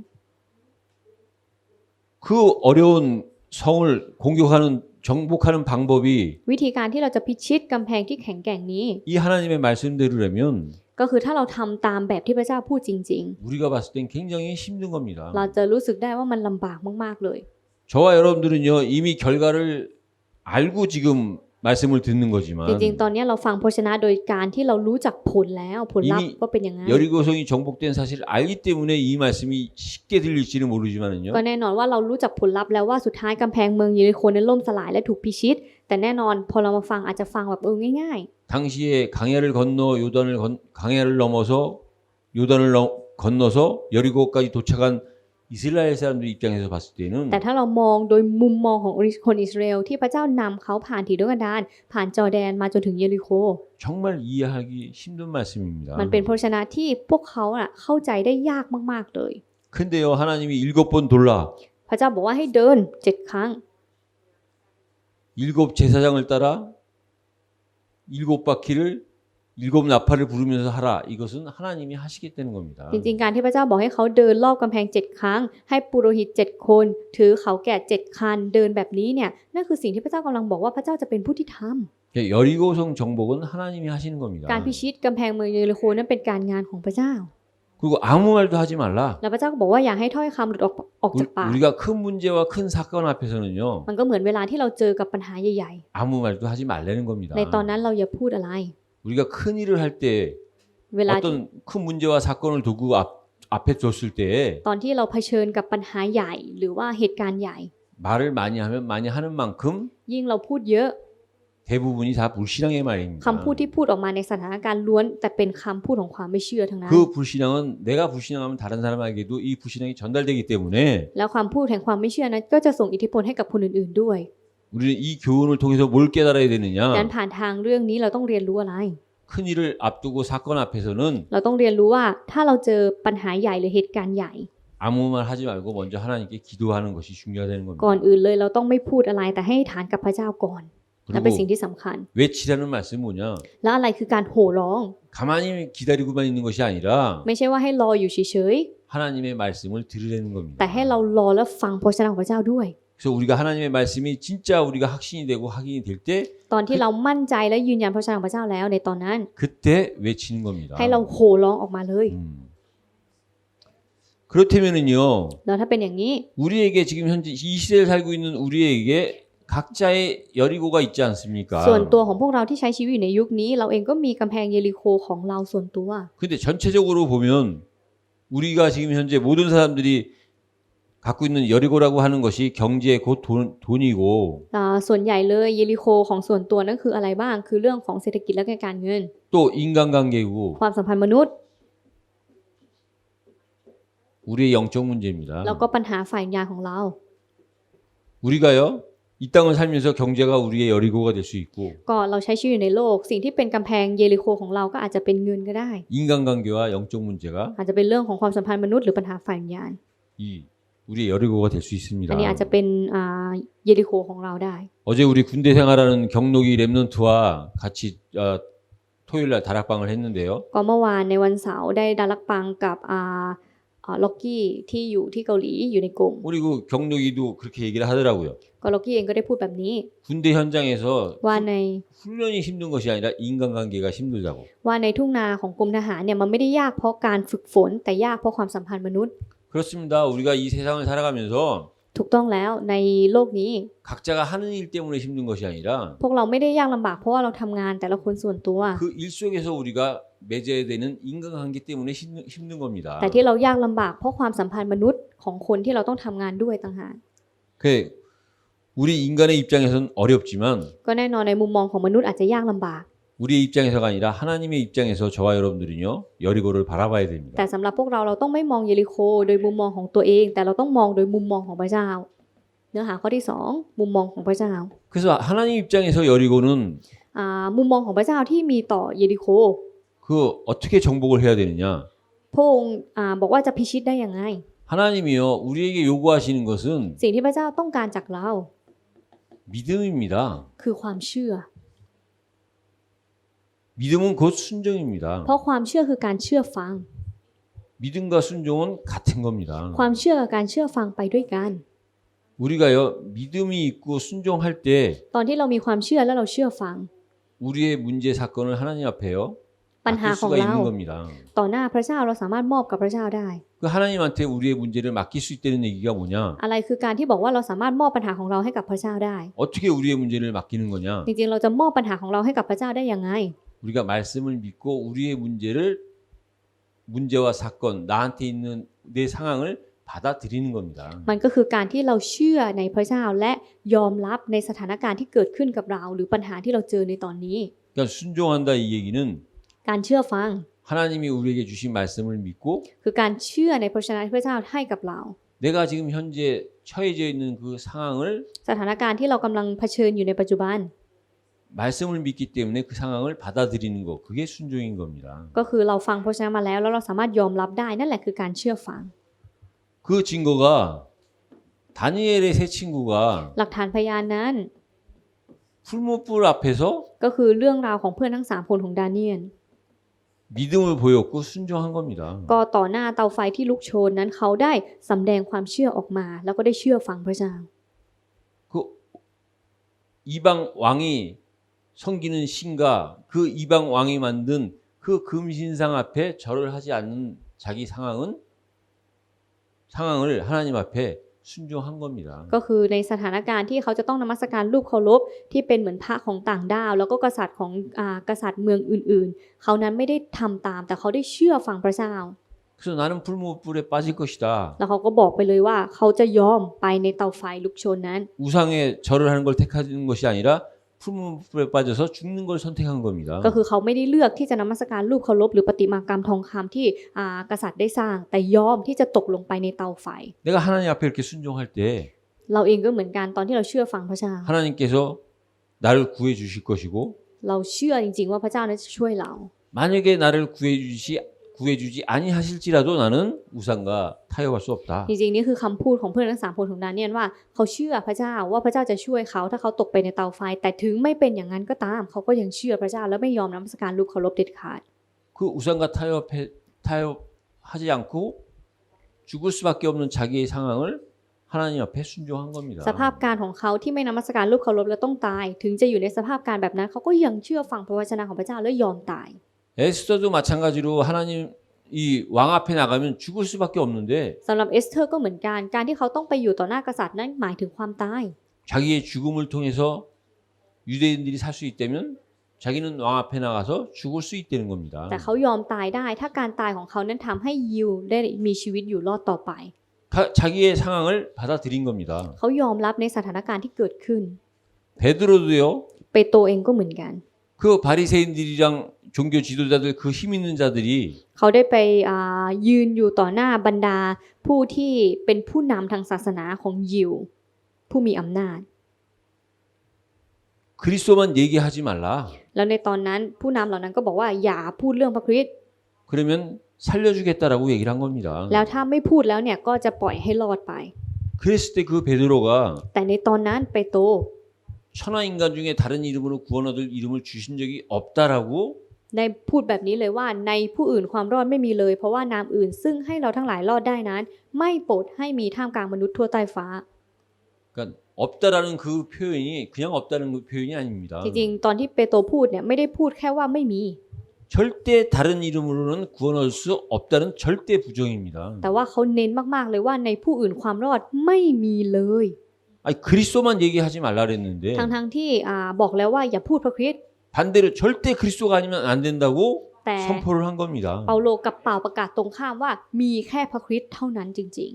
그 어려운 성을 공격하는 정복하는 방법이 วิธีการที่เราจะพิชิตกำแพงที่แข็งแกร่งนี้ 이 하나님의 말씀대로라면 ก็คือถ้าเราทำตามแบบที่พระเจ้าพูดจริง 우리가 봤을 땐 굉장히 힘든 겁니다. ๆ เราจะรู้สึกได้ว่ามันลำบากมากๆเลย 저와 여러분들은요 이미 결과를 알고 지금 말씀을 듣는 거지만 จริงๆ ตอนนี้เราฟังพระชนะโดยการที่เรารู้จักผลแล้วผลลัพธ์ว่าเป็นยังไง 여리고성이 정복된 사실을 알기 때문에 이 말씀이 쉽게 들릴지는 모르지만은요 ก็แน่นอนว่าเรารู้จักผลลัพธ์แล้วว่าสุดท้ายกำแพงเมืองเยริโคนั้นล่มสลายและถูกพิชิต แต่แน่นอนพอเรามาฟังอาจจะฟังแบบง่าย 당시에 강야를 건너 강야를 넘어서 요단을 건너서 여리고까지 도착한 이스라엘 사람들 입장에서 봤을 때는 ๆ แต่ถ้าเรามองโดยมุมมองของคนอิสราเอลที่พระเจ้านำเขาผ่านถีนกันดารผ่านจอร์แดนมาจนถึงเยริโค 정말 이해하기 힘든 말씀입니다. มันเป็นพระชนะที่พวกเขาเข้าใจได้ยากมากๆเลย 근데요 하나님이 7번 돌라 พระเจ้าบอกว่าให้เดิน 7 ครั้ง 7 제사장을 따라 7바퀴를 7 나팔을 부르면서 하라. 이것은 하나님이 하시겠다는 겁니다. จริงๆ การที่พระเจ้าบอกให้เขาเดินรอบกำแพง 7 ครั้ง ให้ปุโรหิต 7 คนถือเขาแกะ 7 คันเดินแบบนี้เนี่ยนั่นคือสิ่งที่พระเจ้ากำลังบอกว่าพระเจ้าจะเป็นผู้ที่ทำ 여리고성 정복은 하나님이 하시는 겁니다. การพิชิตกำแพงเมืองเยริโคนั้นเป็นการงานของพระเจ้า 그리고 아무 말도 하지 말라. แล้วพระเจ้าก็บอกว่าอย่าให้ถ้อยคำหลุดออกจากปาก 우리가 큰 문제와 큰 사건 앞에서는요. มันก็เหมือนเวลาที่เราเจอกับปัญหาใหญ่ 아무 말도 하지 말라는 겁니다. ๆ ในตอนนั้นเราอย่าพูดอะไร 우리가 큰 일을 할 때 เวลา 어떤 큰 문제와 사건을 두고 앞에 뒀을 때 ตอนที่เราเผชิญกับปัญหาใหญ่ หรือว่าเหตุการณ์ใหญ่ 말을 많이 하면 많이 하는 만큼 ยิ่งเราพูดเยอะ 대부분이 다 불신앙의 말입니다. คำพูดที่พูดออกมาในสถานการณ์ล้วนแต่เป็นคำพูดของความไม่เชื่อทั้งนั้น 그 불신앙은 내가 불신앙하면 다른 사람에게도 이 불신앙이 전달되기 때문에 แล้วความพูดแห่งความไม่เชื่อนั้นก็จะส่งอิทธิพลให้กับคนอื่นๆด้วย 우리는 이 교훈을 통해서 뭘 깨달아야 되느냐? การผ่านทางเรื่องนี้เราต้องเรียนรู้อะไร 큰 일을 앞두고 사건 앞에서는 เราต้องเรียนรู้ว่าถ้าเราเจอปัญหาใหญ่หรือเหตุการณ์ใหญ่ 아무 말 하지 말고 먼저 하나님께 기도하는 것이 중요하다는 ก่อน 겁니다. อื่นเลยเราต้องไม่พูดอะไรแต่ให้ฐานกับพระเจ้าก่อน นั่นเป็นสิ่ง 그리고 ที่สำคัญ 외치라는 말씀은 뭐냐? แล้วอะไรคือการโห่ร้อง 가만히 기다리고만 있는 것이 아니라 ไม่ใช่ว่าให้รออยู่เฉย 하나님의 말씀을 들으려는 ๆ 겁니다. แต่ให้เรารอและฟังพระวจนะของพระเจ้าด้วย 그래서 우리가 하나님의 말씀이 진짜 우리가 확신이 되고 확인이 될 때 ตอนที่เรามั่นใจและยืนยันพระวจนะของพระเจ้าแล้วในตอนนั้น 그때 외치는 겁니다. ให้เราโห่ร้องออกมาเลย 그렇다면은요, แล้วถ้าเป็นอย่างนี้ 우리에게 지금 현재 이 시대를 살고 있는 우리에게 각자의 여리고가 있지 않습니까? ส่วนตัวของพวกเราที่ใช้ชีวิตอยู่ในยุคนี้ เราเองก็มีกำแพงเยริโคของเราส่วนตัว 근데 전체적으로 보면 우리가 지금 현재 모든 사람들이 갖고 있는 여리고라고 하는 것이 경제 곧 돈이고 ส่วนใหญ่เลยเยริโคของส่วนตัวนั่นคืออะไรบ้างคือเรื่องของเศรษฐกิจและการเงิน 또 인간관계고 ความสัมพันธ์มนุษย์ 우리의 영적 문제입니다. แล้วก็ปัญหาฝ่ายวิญญาณของเรา 우리가요 이 땅을 살면서 경제가 우리의 여리고가 될 수 있고 ก็เราใช้ชีวิตอยู่ในโลกสิ่งที่เป็นกำแพงเยริโคของเราก็อาจจะเป็นเงินก็ได้ 인간관계와 영적 문제가 อาจจะเป็นเรื่องของความสัมพันธ์มนุษย์หรือปัญหาฝ่ายวิญญาณ 이 우리의 여리고가 될 수 있습니다. อันนี้อาจจะเป็นเยริโคของเราได้ 어제 우리 군대 생활하는 경록이 랩런트와 같이 토요일날 다락방을 했는데요. ก็เมื่อวานในวันเสาร์ได้ดารักปังกับล็อกกี้ที่อยู่ที่เกาหลีอยู่ในกลุ่ม 우리 그 경록이도 그렇게 얘기를 하더라고요. ก็ล็อกกี้เองก็ได้พูดแบบนี้ 군대 현장에서 ว่าใน 훈련이 힘든 것이 아니라 인간관계가 힘들다고. ว่าในทุ่งนาของกรมทหารเนี่ยมันไม่ได้ยากเพราะการฝึกฝนแต่ยากเพราะความสัมพันธ์มนุษย์ 그렇습니다. 우리가 이 세상을 살아가면서 ถูกต้องแล้วในโลกนี้ 각자가 하는 일 때문에 힘든 것이 아니라 พวกเราไม่ได้ยากลำบากเพราะว่าเราทำงานแต่ละคนส่วนตัว 그 일 속에서 우리가 맺어야 되는 인간관계 때문에 힘든 겁니다. แต่ที่เรายากลำบากเพราะความสัมพันธ์มนุษย์ของคนที่เราต้องทำงานด้วยต่างหาก 그 우리 인간의 입장에서는 어렵지만 ก็แน่นอนในมุมมองของมนุษย์อาจจะยากลำบาก 우리의 입장에서가 아니라 하나님의 입장에서 저와 여러분들은요 여리고를 바라봐야 됩니다. แต่สำหรับพวกเราต้องไม่มองเยริโคโดยมุมมองของตัวเอง แต่เราต้องมองโดยมุมมองของพระเจ้า เนื้อหาข้อที่2มุมมองของพระเจ้า 그래서 하나님 입장에서 여리고는 มุมมองของพระเจ้าที่มีต่อเยริโค 그 어떻게 정복을 해야 되느냐? พระองค์บอกว่าจะพิชิตได้ยังไง 하나님이요 우리에게 요구하시는 것은 สิ่งที่พระเจ้าต้องการจากเรา 믿음입니다. คือความเชื่อ 믿음은 곧 순종입니다. เพราะความเชื่อคือการเชื่อฟัง 믿음과 순종은 같은 겁니다. ความเชื่อกับการเชื่อฟังไปด้วยกัน 우리가요 믿음이 있고 순종할 때 ตอนที่เรามีความเชื่อและเราเชื่อฟัง 우리의 문제 사건을 하나님 앞에요 ปัญหา 맡길 ของ 수가 เรา 있는 겁니다. ต่อหน้าพระเจ้าเราสามารถมอบกับพระเจ้าได้ 그 하나님한테 우리의 문제를 맡길 수 있다는 얘기가 뭐냐? อะไรคือการที่บอกว่าเราสามารถมอบปัญหาของเราให้กับพระเจ้าได้ 어떻게 우리의 문제를 맡기는 거냐? จริงๆเราจะมอบปัญหาของเราให้กับพระเจ้าได้ยังไง 우리가 말씀을 믿고 우리의 문제와 사건, 나한테 있는 내 상황을 받아들이는 겁니다. มันก็คือการที่เราเชื่อในพระเจ้าและยอมรับในสถานการณ์ที่เกิดขึ้นกับเราหรือปัญหาที่เราเจอในตอนนี้ 그러니까 순종한다 이 얘기는 การเชื่อฟัง 하나님이 우리에게 주신 말씀을 믿고 คือการเชื่อในพระชนะที่พระเจ้าให้กับเรา 내가 지금 현재 처해져 있는 그 상황을 สถานการณ์ที่เรากำลังเผชิญอยู่ในปัจจุบัน 말씀을 믿기 때문에 그 상황을 받아들이는 거 그게 순종인 겁니다. ก็คือเราฟังพระชนะมาแล้วแล้วเราสามารถยอมรับได้นั่นแหละคือการเชื่อฟัง 그 증거가 다니엘의 세 친구가 หลักฐานพยานนั้น 풀무불 앞에서 ก็คือเรื่องราวของเพื่อนทั้ง3คนของดาเนียล 믿음을 보였고 순종한 겁니다. ก็ต่อหน้าเตาไฟที่ลุกโชนนั้นเขาได้สำแดงความเชื่อออกมา แล้วก็ได้เชื่อฟังพระเจ้า 그 이방 왕이 섬기는 신과 그 이방 왕이 만든 그 금신상 앞에 절을 하지 않는 자기 상황을 하나님 앞에 순종한 겁니다. ก็คือในสถานการณ์ที่เขาจะต้องนมัสการรูปเคารพที่เป็นเหมือนพระของต่างดาว แล้วก็กษัตริย์ของกษัตริย์เมืองอื่นๆเขานั้นไม่ได้ทำตามแต่เขาได้เชื่อฟังพระเจ้า 그래서 나는 풀무불에 빠질 것이다. แล้วเขาก็บอกไปเลยว่าเขาจะยอมไปในเตาไฟลุกโชนนั้น 우상에 절을 하는 걸 택하는 것이 아니라 풀무불에 빠져서 죽는 걸 선택한 겁니다. ก็คือเขาไม่ได้เลือกที่จะนมัสการรูปเคารพหรือประติมากรรมทองคำที่กษัตริย์ได้สร้างแต่ยอมที่จะตกลงไปในเตาไฟ 내가 하나님 앞에 이렇게 순종할 때 เราเองก็เหมือนกันตอนที่เราเชื่อฟังพระเจ้า 하나님께서 나를 구해 주실 것이고 เราเชื่อจริงๆว่าพระเจ้านั้นจะช่วยเรา 만약에 나를 구해 구해주지 아니하실지라도 나는 우상과 타협할 수 없다. จริงๆนี่คือคำพูดของเพื่อนทั้ง3คนของดาเนียลว่าเขาเชื่อพระเจ้าว่าพระเจ้าจะช่วยเขาถ้าเขาตกไปในเตาไฟแต่ถึงไม่เป็นอย่างนั้นก็ตามเขาก็ยังเชื่อพระเจ้าและไม่ยอมนมัสการรูปเคารพเด็ดขาด 그 우상과 타협하지 않고 죽을 수밖에 없는 자기의 상황을 하나님 앞에 순종한 겁니다. สภาพการของเขาที่ไม่นมัสการรูปเคารพและต้องตายถึงจะอยู่ในสภาพการแบบนั้นเขาก็ยังเชื่อฟังพระวจนะของพระเจ้าและยอมตาย 에스더도 마찬가지로 하나님 이 왕 앞에 나가면 죽을 수밖에 없는데 สำหรับเอสเธอร์ก็เหมือนกันการที่เขาต้องไปอยู่ต่อหน้ากษัตริย์นั้นหมายถึงความตาย 자기의 죽음을 통해서 유대인들이 살 수 있다면 자기는 왕 앞에 나가서 죽을 수 있다는 겁니다. แต่เขายอมตายได้ถ้าการตายของเขานั้นทำให้ยิวได้มีชีวิตอยู่รอดต่อไป 자기의 상황을 받아들인 겁니다. เขายอมรับในสถานการณ์ที่เกิดขึ้น 베드로도요. เปโตรเองก็เหมือนกัน 그 바리새인들이랑 종교 지도자들 그 힘 있는 자들이 เขาได้ไปยืนอยู่ต่อหน้าบรรดาผู้ที่เป็นผู้นำทางศาสนาของยิวผู้มีอำนาจ 그리스도만 얘기하지 말라. แล้วในตอนนั้นผู้นำเหล่านั้นก็บอกว่าอย่าพูดเรื่องพระคริสต์ 그러면 살려주겠다라고 얘기를 한 겁니다. แล้วถ้าไม่พูดแล้วเนี่ยก็จะปล่อยให้รอดไป 그랬을 때 그 베드로가 แต่ในตอนนั้นเปโตร 천하 인간 중에 다른 이름으로 구원 얻을 이름을 주신 적이 없다라고 ได้พูดแบบนี้เลยว่าในผู้อื่นความรอดไม่มีเลยเพราะว่านามอื่นซึ่งให้เราทั้งหลายรอดได้นั้นไม่โปรดให้มีท่ามกลางมนุษย์ทั่วใต้ฟ้า 그러니까 없다라는 그 표현이 그냥 없다는 그 표현이 아닙니다. จริงๆตอนที่เปโตรพูดเนี่ยไม่ได้พูดแค่ว่าไม่มี 절대 다른 이름으로는 구원 얻을 수 없다는 절대 부정입니다. แต่ว่าเขาเน้นมากๆเลยว่าในผู้อื่นความรอดไม่มีเลย 아니 그리스도만 얘기하지 말라 그랬는데 ทั้งที่บอกแล้วว่าอย่าพูดพระคริสต์ 반대로 절대 그리스도가 아니면 안 된다고 แต่ 선포를 한 겁니다. เปาโลกับเปล่าประกาศตรงข้ามว่ามีแค่พระคริสต์เท่านั้นจริง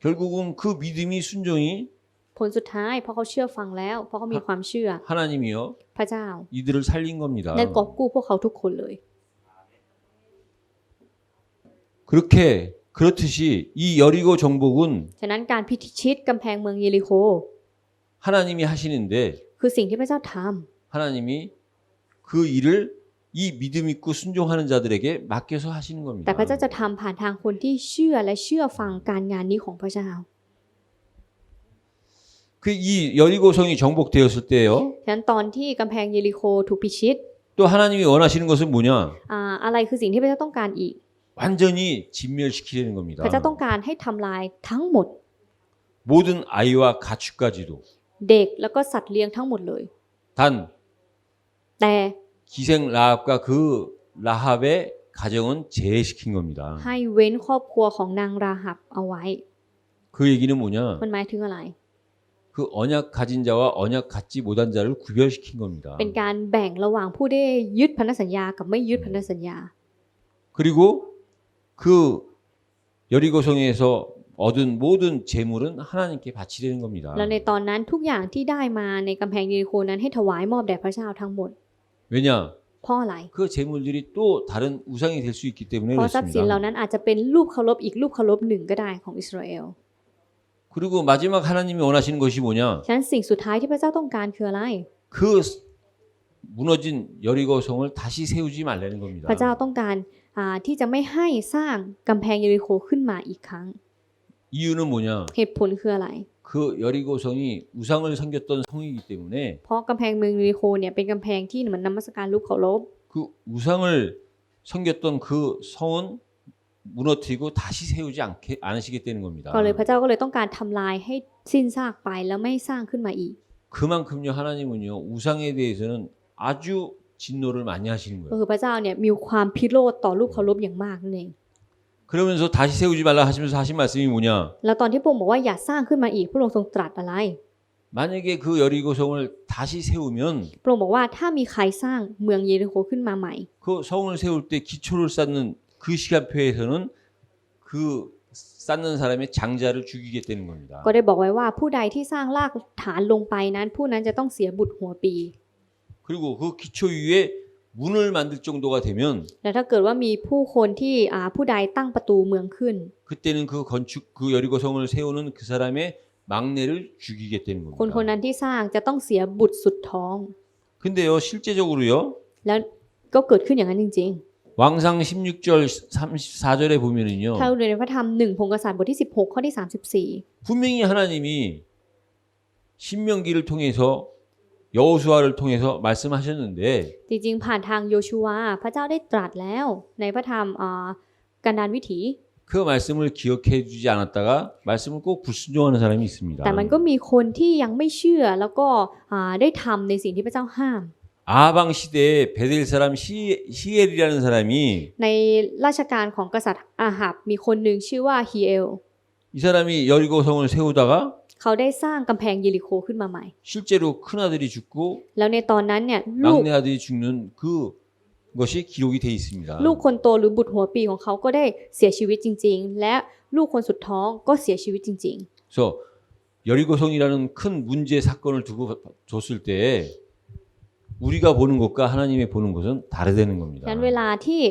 결국은 그 믿음이 순종이 ๆ ผลสุดท้ายเพราะเขาเชื่อฟังแล้วเพราะเขามีความเชื่อ 하나님이요 พระเจ้า 이들을 살린 겁니다. ได้กอบกู้พวกเขาทุกคนเลย 그렇듯이 이 여리고 정복은 ฉะนั้นการพิชิตกำแพงเมืองเยริโค 하나님이 하시는데 คือสิ่งที่พระเจ้าทำ 하나님이 그 일을 이 믿음 있고 순종하는 자들에게 맡겨서 하시는 แต่ 겁니다. พระเจ้าจะทำผ่านทางคนที่เชื่อและเชื่อฟังการงานนี้ของพระเจ้า 그 이 여리고성이 정복되었을 때요. ฉะนั้นตอนที่กำแพงเยริโคถูกพิชิต 또 하나님이 원하시는 것은 뭐냐? อะไรคือสิ่งที่พระเจ้าต้องการอีก 완전히 진멸시키려는 겁니다. พระเจ้าต้องการให้ทำลายทั้งหมด 모든 아이와 가축까지도 เด็กแล้วก็สัตว์เลี้ยงทั้งหมดเลย 단 แต่ 기생 라합과 그 라합의 가정은 제외시킨 겁니다. ให้เว้นครอบครัวของนางราหับเอาไว้ 그 얘기는 뭐냐? มันหมายถึงอะไร 그 언약 가진 자와 언약 갖지 못한 자를 구별시킨 겁니다. เป็นการแบ่งระหว่างผู้ได้ยึดพันธสัญญากับไม่ยึดพันธสัญญา 그리고 그 여리고성에서 얻은 모든 재물은 하나님께 바치려는 겁니다. แล้วในตอนนั้นทุกอย่างที่ได้มาในกำแพงเยริโคนั้นให้ถวายมอบแด่พระเจ้าทั้งหมด 왜냐? เพราะอะไร 그 재물들이 또 다른 우상이 될 수 있기 때문에 เพราะทรัพย์สินเหล่า 그렇습니다. นั้นอาจจะเป็นรูปเคารพอีกรูปเคารพหนึ่งก็ได้ของอิสราเอล 그리고 마지막 하나님이 원하시는 것이 뭐냐? ฉะนั้นสิ่งสุดท้ายที่พระเจ้าต้องการคืออะไร 그 무너진 여리고성을 다시 세우지 말라는 겁니다. พระเจ้าต้องการที่จะไม่ให้สร้างกำแพงเยริโคขึ้นมาอีกครั้ง 이유는 뭐냐? เหตุผลคืออะไร 그 여리고성이 우상을 섬겼던 성이기 때문에 เพราะกำแพงเมืองเยริโคเนี่ยเป็นกำแพงที่เหมือนนมัสการรูปเคารพ 그 우상을 섬겼던 그 성은 무너뜨리고 다시 세우지 않으시겠다는 겁니다. ก็เลยพระเจ้าก็เลยต้องการทำลายให้สิ้นซากไปแล้วไม่สร้างขึ้นมาอีก 그만큼요 하나님은요 우상에 대해서는 아주 진노를 많이 하시는 ก็ 거예요. คือพระเจ้าเนี่ยมีความพิโรธต่อรูปเคารพอย่างมากนั่นเอง 그러면서 다시 세우지 말라 하시면서 하신 말씀이 뭐냐? แล้วตอนที่พระองค์บอกว่าอย่าสร้างขึ้นมาอีกพระองค์ทรงตรัสอะไร 만약에 그 여리고성을 다시 세우면 พระองค์บอกว่าถ้ามีใครสร้างเมืองเยริโคขึ้นมาใหม่ 그 성을 세울 때 기초를 쌓는 그 시간표에서는 그 쌓는 사람의 장자를 죽이겠다는 겁니다. ก็ได้บอกไว้ว่าผู้ใดที่สร้างรากฐานลงไปนั้นผู้นั้นจะต้องเสียบุตรหัวปี 그리고 그 기초 위에 문을 만들 정도가 되면 แล้วถ้าเกิดว่ามีผู้คนที่ผู้ใดตั้งประตูเมืองขึ้น 그때는 그 건축 그 여리고성을 세우는 그 사람의 막내를 죽이겠다는 คนคน 겁니다. นั้นที่สร้างจะต้องเสียบุตรสุดท้อง 근데요 실제적으로요 แล้วก็เกิดขึ้นอย่างนั้นจริง 왕상 16절 34절에 보면은요. ถ้าเราดูในพระธรรม1พงศ์กษัตริย์บทที่16ข้อที่34 분명히 하나님이 신명기를 통해서 여호수아를 통해서 말씀하셨는데 จริงๆผ่านทางโยชูวาพระเจ้าได้ตรัสแล้วในพระธรรมกันดารวิถี 그 말씀을 기억해 주지 않았다가 말씀을 꼭 불순종하는 사람이 있습니다. แต่มันก็มีคนที่ยังไม่เชื่อแล้วก็ได้ทำในสิ่งที่พระเจ้าห้าม 아방 시대에 베델 사람 히엘이라는 사람이 ในราชการของกษัตริย์อาหับมีคนหนึ่งชื่อว่าฮีเอล 이 사람이 여리고성을 세우다가 เขาได้สร้างกำแพงเยริโคขึ้นมาใหม่ 실제로 큰 아들이 죽고 แล้วในตอนนั้นเนี่ยลูก 막내 아들이 죽는 그것이 기록이 돼 있습니다. ลูกคนโตหรือบุตรหัวปีของเขาก็ได้เสียชีวิตจริงๆ และลูกคนสุดท้องก็เสียชีวิตจริง 그래서 여리고성이라는 큰 문제 사건을 두고 줬을 때 우리가 보는 것과 하나님이 보는 것은 다르다는 ๆ 겁니다. งั้นเวลาที่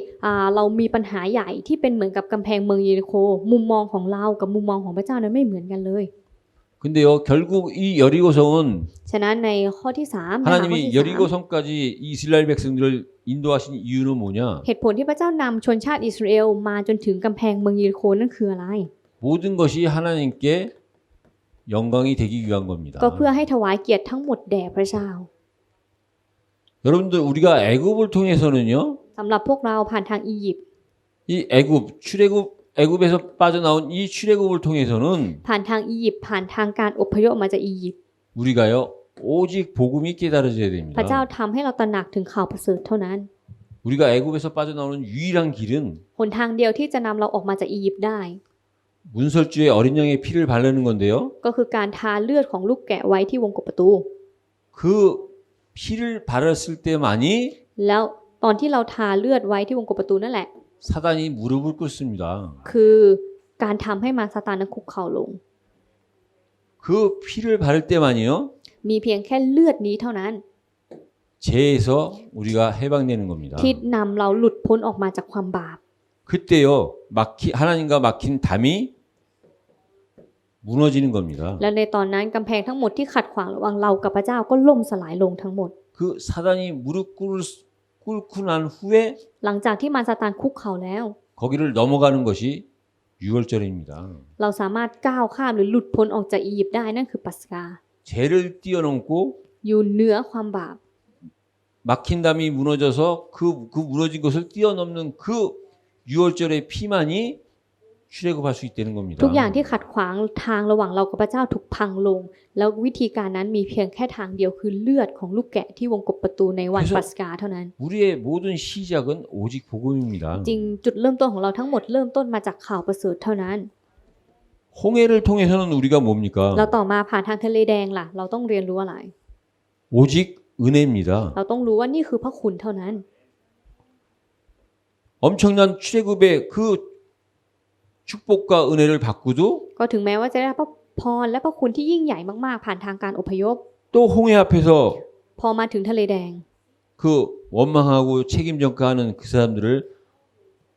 เรามีปัญหาใหญ่ที่เป็นเหมือนกับกำแพงเมืองเยริโคมุมมองของเรากับมุมมองของพระเจ้านั้นไม่เหมือนกันเลย 근데요 결국 이 여리고성은 ฉะนั้นในข้อที่3 하나님이 여리고성까지 이스라엘 백성들을 인도하신 이유는 뭐냐? เหตุผลที่พระเจ้านำชนชาติอิสราเอลมาจนถึงกำแพงเมืองเยริโคนั่นคืออะไร 모든 것이 하나님께 영광이 되기 위한 겁니다. ก็เพื่อให้ถวายเกียรติทั้งหมดแด่พระเจ้า 여러분들 우리가 애굽을 통해서는요. สำหรับพวกเราผ่านทางอียิปต์ 이 애굽에서 빠져나온 이 출애굽을 통해서는 ผ่านทางอียิปต์ผ่านทางการอพยพมาจากอียิปต์ 우리가요 오직 복음이 깨달아져야 พระเจ้า 됩니다. ทำให้เราตระหนักถึงข่าวประเสริฐเท่านั้น 우리가 애굽에서 빠져나오는 유일한 길은 หนทางเดียวที่จะนำเราออกมาจากอียิปต์ได้ 문설주에 어린 양의 피를 바르는 건데요. ก็คือการทาเลือดของลูกแกะไว้ที่วงกบประตู 그 피를 바랐을 때만이 แล้วตอนที่เราทาเลือดไว้ที่วงกบประตูนั่นแหละ 사단이 무릎을 꿇습니다. คือการทำให้มารซาตานนั้นคุกเข่าลง 그 피를 바를 때만이요. มีเพียงแค่เลือดนี้เท่านั้น 죄에서 우리가 해방되는 겁니다. ที่นำเราหลุดพ้นออกมาจากความบาป 그때요 하나님과 막힌 담이 무너지는 겁니다. และในตอนนั้นกำแพงทั้งหมดที่ขัดขวางระหว่างเรากับพระเจ้าก็ล่มสลายลงทั้งหมด 그 사단이 무릎 꿇고 난 후에 หลังจากที่มารซาตานคุกเข่าแล้ว 거기를 넘어가는 것이 유월절입니다. เราสามารถก้าวข้ามหรือหลุดพ้นออกจากอียิปต์ได้นั่นคือปัสกา 죄를 뛰어넘고 อยู่เหนือความบาป 막힌 담이 무너져서 그 무너진 것을 뛰어넘는 그 유월절의 피만이 출애굽할 수 있다는 겁니다. ทุกอย่างที่ขัดขวางทางระหว่างเรากับพระเจ้าถูกพังลง แล้ววิธีการนั้นมีเพียงแค่ทางเดียวคือเลือดของลูกแกะที่วงกบประตูในวันปัสกาเท่านั้น 우리의 모든 시작은 오직 복음입니다. จริงจุดเริ่มต้นของเราทั้งหมดเริ่มต้นมาจากข่าวประเสริฐเท่านั้น 홍해를 통해서는 우리가 뭡니까? แล้วต่อมาผ่านทางทะเลแดงล่ะเราต้องเรียนรู้อะไร 오직 은혜입니다. เราต้องรู้ว่านี่คือพระคุณเท่านั้น 엄청난 출애굽의 그 축복과 은혜를 받고도 ก็ถึงแม้ว่าจะได้พระพรและพระคุณที่ยิ่งใหญ่มากๆผ่านทางการอพยพ 또 홍해 앞에서 พอมาถึงทะเลแดง 그 원망하고 책임 전가하는 그 사람들을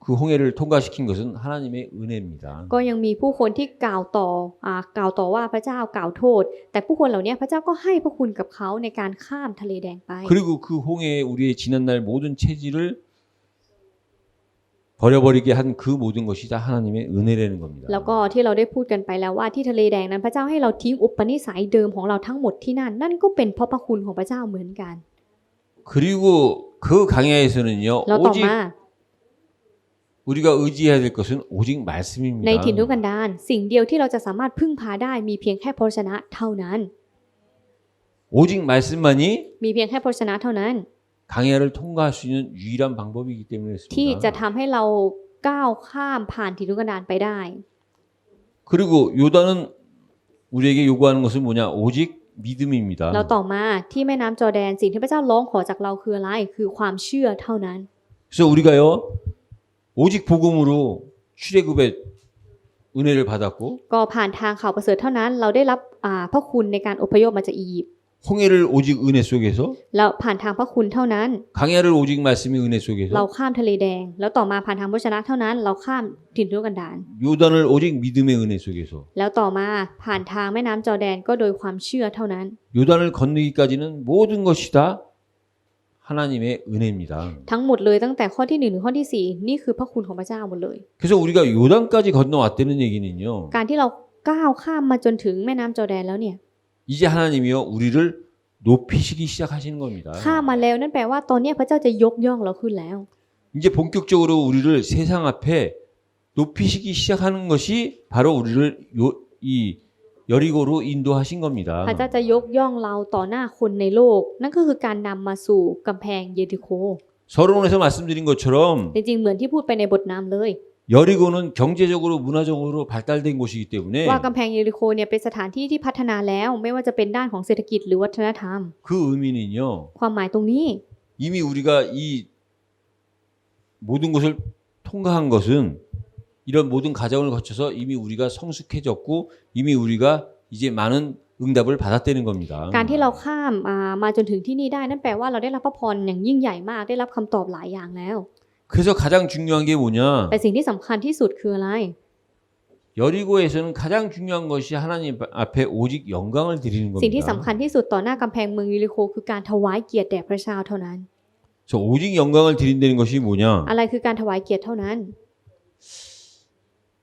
그 홍해를 통과시킨 것은 하나님의 은혜입니다. ก็ยังมีผู้คนที่กล่าวต่อว่าพระเจ้ากล่าวโทษ แต่ผู้คนเหล่านี้พระเจ้าก็ให้พระคุณกับเขาในการข้ามทะเลแดงไป 그리고 그 홍해에 우리의 지난날 모든 체질을 버려버리게 한 그 모든 것이 다 하나님의 은혜라는 겁니다. แล้วก็ที่เราได้พูดกันไปแล้วว่าที่ทะเลแดงนั้นพระเจ้าให้เราทิ้งอุปนิสัยเดิมของเราทั้งหมดที่นั่นนั่นก็เป็นเพราะพระคุณของพระเจ้าเหมือนกัน 그리고 그 강야에서는요 แล้วต่อ 오직 มา 우리가 의지해야 될 것은 오직 ใน 말씀입니다. ถิ่นทุรกันดารสิ่งเดียวที่เราจะสามารถพึ่งพาได้มีเพียงแค่พระวจนะเท่านั้น 오직 말씀만이 มีเพียงแค่พระวจนะเท่านั้น 강야를 통과할 수 있는 유일한 방법이기 때문에 ที่จะ 그렇습니다. ทำให้เราก้าวข้ามผ่านถิ่นทุรกันดารไปได้ 그리고 요단은 우리에게 요구하는 것은 뭐냐? 오직 믿음입니다. แล้วต่อมาที่แม่น้ำจอร์แดนสิ่งที่พระเจ้าร้องขอจากเราคืออะไรคือความเชื่อเท่านั้น 그래서 우리가요 오직 복음으로 출애굽의 은혜를 받았고 ก็ผ่านทางข่าวประเสริฐเท่านั้นเราได้รับพระคุณในการอพยพมาจากอียิปต์ 홍해를 오직 은혜 속에서 แล้วผ่านทางพระคุณเท่านั้น 강야를 오직 말씀의 은혜 เรา 속에서 ข้ามทะเลแดง แล้วต่อมาผ่านทางพระวจนะเท่านั้น เราข้ามถิ่นทุรกันดาร 요단을 오직 믿음의 은혜 속에서 แล้วต่อมาผ่านทางแม่น้ำจอร์แดนก็โดยความเชื่อเท่านั้น 요단을 건너기까지는 모든 것이 다 하나님의 은혜입니다. ทั้งหมดเลยตั้งแต่ข้อที่1ถึงข้อที่4นี่คือพระคุณของพระเจ้าหมดเลย 그래서 우리가 요단까지 건너왔다는 얘기는요. การที่เราก้าวข้ามมาจนถึงแม่น้ำจอร์แดนแล้วเนี่ย 이제 하나님이요 우리를 높이시기 시작하시는 겁니다. ข้ามมาแล้วนั่นแปลว่าตอนเนี้ยพระเจ้าจะยกย่องเราขึ้นแล้ว 이제 본격적으로 우리를 세상 앞에 높이시기 시작하는 것이 바로 우리를 이 여리고로 인도하신 겁니다. พระเจ้าจะยกย่องเราต่อหน้าคนในโลกนั่นก็คือการนำมาสู่กำแพงเยริโค 서론에서 말씀드린 것처럼 จริงๆเหมือนที่พูดไปในบทนำเลย 여리고는 경제적으로 문화적으로 발달된 곳이기 때문에 ว่ากำแพงเยริโคเนี่ยเป็นสถานที่ที่พัฒนาแล้วไม่ว่าจะเป็นด้านของเศรษฐกิจหรือวัฒนธรรม 그 의미는요. ความหมายตรงนี้ 이미 우리가 이 모든 것을 통과한 것은 이런 모든 과정을 거쳐서 이미 우리가 성숙해졌고 이미 우리가 이제 많은 응답을 받았다는 겁니다. การที่เราข้ามมาจนถึงที่นี่ได้นั่นแปลว่าเราได้รับพระพรอย่างยิ่งใหญ่มากได้รับคำตอบหลายอย่างแล้ว 그래서 가장 중요한 게 뭐냐? แต่สิ่งที่สำคัญที่สุดคืออะไร 여리고에서는 가장 중요한 것이 하나님 앞에 오직 영광을 드리는 สิ่งที่สำ 겁니다. คัญที่สุดต่อหน้ากำแพงเมืองเยริโคคือการถวายเกียรติแด่พระเจ้าเท่านั้น 저 오직 영광을 드린다는 것이 뭐냐? อะไรคือการถวายเกียรติเท่านั้น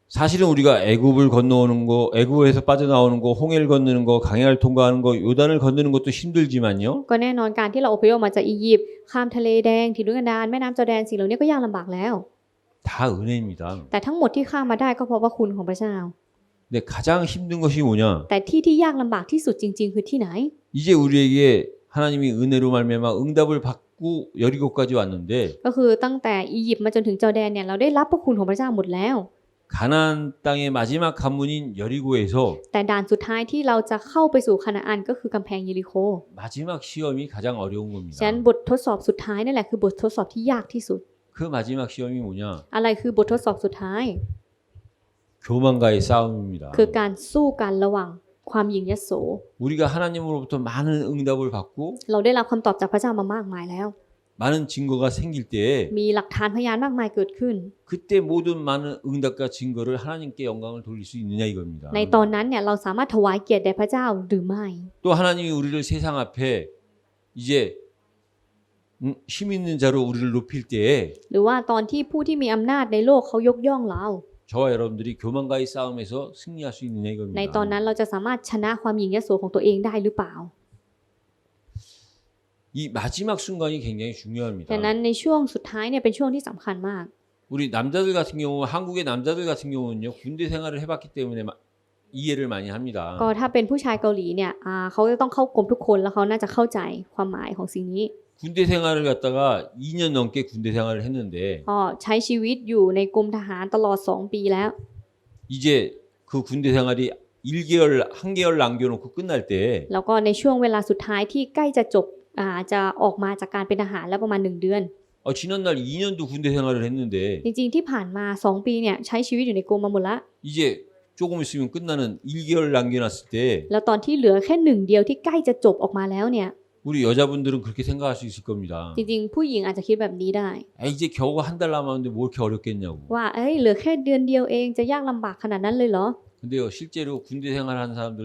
사실은 우리가 애굽을 건너오는 거, 애굽에서 빠져나오는 거, 홍해를 건너는 거, 강야를 통과하는 거, 요단을 건너는 것도 힘들지만요. ก็แน่นอนการที่เราอพยพมาจากอียิปต์ข้ามทะเลแดงถิ่นทุรกันดารแม่น้ำจอร์แดนสิ่งเหล่านี้ก็ยากลำบากแล้ว 다 은혜입니다. แต่ทั้งหมดที่ข้ามมาได้ก็เพราะว่าคุณของพระเจ้า 근데 가장 힘든 것이 뭐냐? แต่ที่ยากลำบากที่สุดจริง ๆ คือที่ไหน 이제 우리에게 하나님이 은혜로 말미암아 응답을 받고 여리고까지 왔는데 ก็คือตั้งแต่อียิปต์มาจนถึงจอร์แดนเนี่ยเราได้รับพระคุณของพระเจ้าหมดแล้ว 가나안 땅의 마지막 관문인 여리고에서 แต่ด่านสุดท้ายที่เราจะเข้าไปสู่คานาอันก็คือกำแพงเยริโค 마지막 시험이 가장 어려운 ฉะ 겁니다. นั้นบททดสอบสุดท้ายนั่นแหละคือบททดสอบที่ยากที่สุด 그 마지막 시험이 뭐냐? อะไรคือบททดสอบสุดท้าย 교만과의 싸움입니다. คือการสู้กันระหว่างความหยิ่งยโส 우리가 하나님으로부터 많은 응답을 받고 เราได้รับคำตอบจากพระเจ้ามามากมายแล้ว 많은 증거가 생길 때에 มีหลักฐานพยานมากมายเกิดขึ้น 그때 모든 많은 응답과 증거를 하나님께 영광을 돌릴 수 있느냐 이겁니다. ในตอนนั้นเนี่ยเราสามารถถวายเกียรติแด่พระเจ้าหรือไม่ 또 하나님이 우리를 세상 앞에 이제 힘 있는 자로 우리를 높일 때에 หรือว่าตอนที่ผู้ที่มีอำนาจในโลกเขายกย่องเรา 저와 여러분들이 교만과의 싸움에서 승리할 수 있느냐 ใน 이겁니다. ตอนนั้นเราจะสามารถชนะความหยิ่งยโสของตัวเองได้หรือเปล่า 이 마지막 순간이 굉장히 중요합니다. ดังนั้นในช่วงสุดท้ายเนี่ยเป็นช่วงที่สำคัญมาก 우리 남자들 같은 경우 한국의 남자들 같은 경우는요 군대 생활을 해봤기 때문에 이해를 많이 합니다. ก็ถ้าเป็นผู้ชายเกาหลีเนี่ยเขาจะต้องเข้ากรมทุกคนแล้วเขาน่าจะเข้าใจความหมายของสิ่งนี้ 군대 생활을 갖다가 2년 넘게 군대 생활을 했는데 ใช้ชีวิตอยู่ในกรมทหารตลอด2 ปีแล้ว 이제 그 군대 생활이 1개월, 한 개월 남겨놓고 끝날 때 แล้วก็ในช่วงเวลาสุดท้ายที่ใกล้จะจบจะออกมาจากการเป็นทหารแล้วประมาณ1 เดือน 지난날 2년도 군대 생활을 했는데 จริงๆที่ผ่านมา2 ปีเนี่ยใช้ชีวิตอยู่ในกรมมาหมดละ 이제 조금 있으면 끝나는 1개월 남겨놨을 때 แล้วตอนที่เหลือแค่1 เดียวที่ใกล้จะจบออกมาแล้วเนี่ย 우리 여자분들은 그렇게 생각할 수 있을 겁니다. จริงๆผู้หญิงอาจจะคิดแบบนี้ได้ 이제 겨우 한 달 남았는데 뭐 이렇게 어렵겠냐고. ว่าเหลือแค่เดือนเดียวเองจะยากลำบากขนาดนั้นเลยเหรอ 근데요 실제로 군대 생활하는 사람들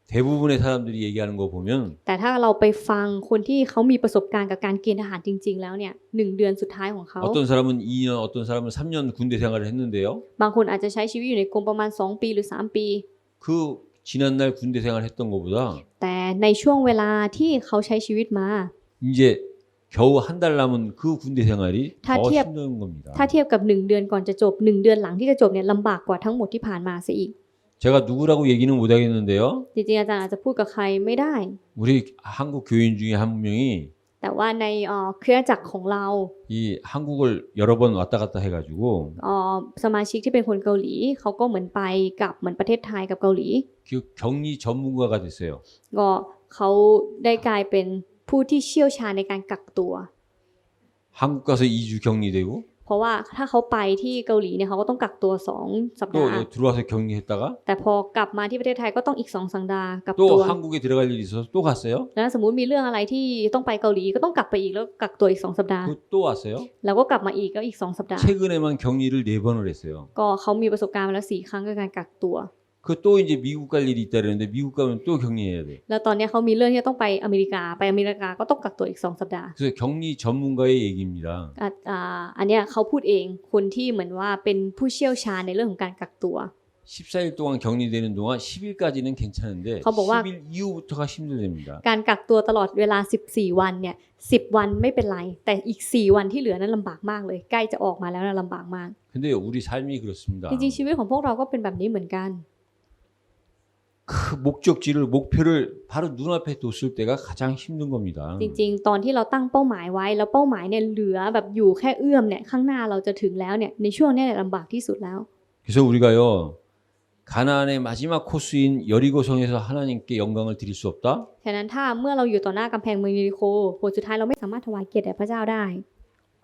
대부분의 사람들이 얘기하는 거 보면 แต่ถ้าเราไปฟังคนที่เขามีประสบการณ์กับการเกณฑ์ทหารจริงๆแล้วเนี่ย1 เดือนสุดท้ายของเขา 어떤 사람은 2년, 어떤 사람은 3년 군대 생활을 했는데요. บางคนอาจจะใช้ชีวิตอยู่ในกรมประมาณ2 ปีหรือ3 ปี 그 지난날 군대 생활했던 것보다 แต่ในช่วงเวลาที่เขาใช้ชีวิตมา 이제 겨우 한 달 남은 그 군대 생활이 더 힘든 겁니다. ถ้าเทียบกับ1 เดือนก่อนจะจบ1 เดือนหลังที่จะจบเนี่ยลำบากกว่าทั้งหมดที่ผ่านมาซะอีก 제가 누구라고 얘기는 못 하겠는데요. จริงๆอาจารย์อาจจะพูดกับใครไม่ได้ 우리 한국 교인 중에 한 명이 แต่ว่าในเครือจักรของเรา 이 한국을 여러 번 왔다 갔다 해가지고 สมาชิกที่เป็นคนเกาหลีเขาก็เหมือนไปกับเหมือนประเทศไทยกับเกาหลี 그 격리 전문가가 됐어요. ก็เขาได้กลายเป็นผู้ที่เชี่ยวชาญในการกักตัว 한국 가서 2주 격리되고 เพราะว่าถ้าเขาไปที่เกาหลีเนี่ยเขาก็ต้องกักตัว2 สัป 또 ดาห์ 들어와서 격리했다가 แต่พอกลับมาที่ประเทศไทยก็ต้องอีก2 สัปดาห์กักตัว 또 한국에 들어갈 일이 있어서 또 갔어요. แล้วสมมุติมีเรื่องอะไรที่ต้องไปเกาหลีก็ต้องกลับไปอีกแล้วกักตัวอีก2 สัปดาห์ 또 왔어요. แล้วก็กลับมาอีกก็อีก2 สัปดาห์ 최근에만 격리를 4번을 했어요. ก็เขามีประสบการณ์มาแล้ว4 ครั้งกับการกักตัว 그 또 이제 미국 갈 일이 있다 그러는데 미국 가면 또 격리해야 돼. แล้วตอนเนี้ยเขามีเรื่องที่จะต้องไปอเมริกาก็ต้องกักตัวอีก2 สัปดาห์ 그래서 격리 전문가의 얘기입니다. อันเนี้ยเขาพูดเองคนที่เหมือนว่าเป็นผู้เชี่ยวชาญในเรื่องของการกักตัว 14일 동안 격리되는 동안 10일까지는 괜찮은데 เขาบอกว่า 10일 이후부터가 힘들답니다. การกักตัวตลอดเวลา14 วันเนี่ย10 วันไม่เป็นไรแต่อีก4 วันที่เหลือนั้นลำบากมากเลยใกล้จะออกมาแล้วนะลำบากมาก 근데 우리 삶이 그렇습니다. จริงๆชีวิตของพวกเราก็เป็นแบบนี้เหมือนกัน 그 목적지를 목표를 바로 눈앞에 뒀을 때가 가장 힘든 겁니다. จริงๆตอนที่เราตั้งเป้าหมายไว้แล้วเป้าหมายเนี่ยเหลือแบบอยู่แค่เอื้อมเนี่ยข้างหน้าเราจะถึงแล้วเนี่ยในช่วงเนี้ลำบากที่สุดแล้ว 그래서 우리가요 가나안의 마지막 코스인 여리고성에서 하나님께 영광을 드릴 수 없다. ฉะนั้นถ้าเมื่อเราอยู่ต่อหน้ากำแพงเมืองเยริโคผลสุดท้ายเราไม่สามารถถวายเกียรติแด่พระเจ้าได้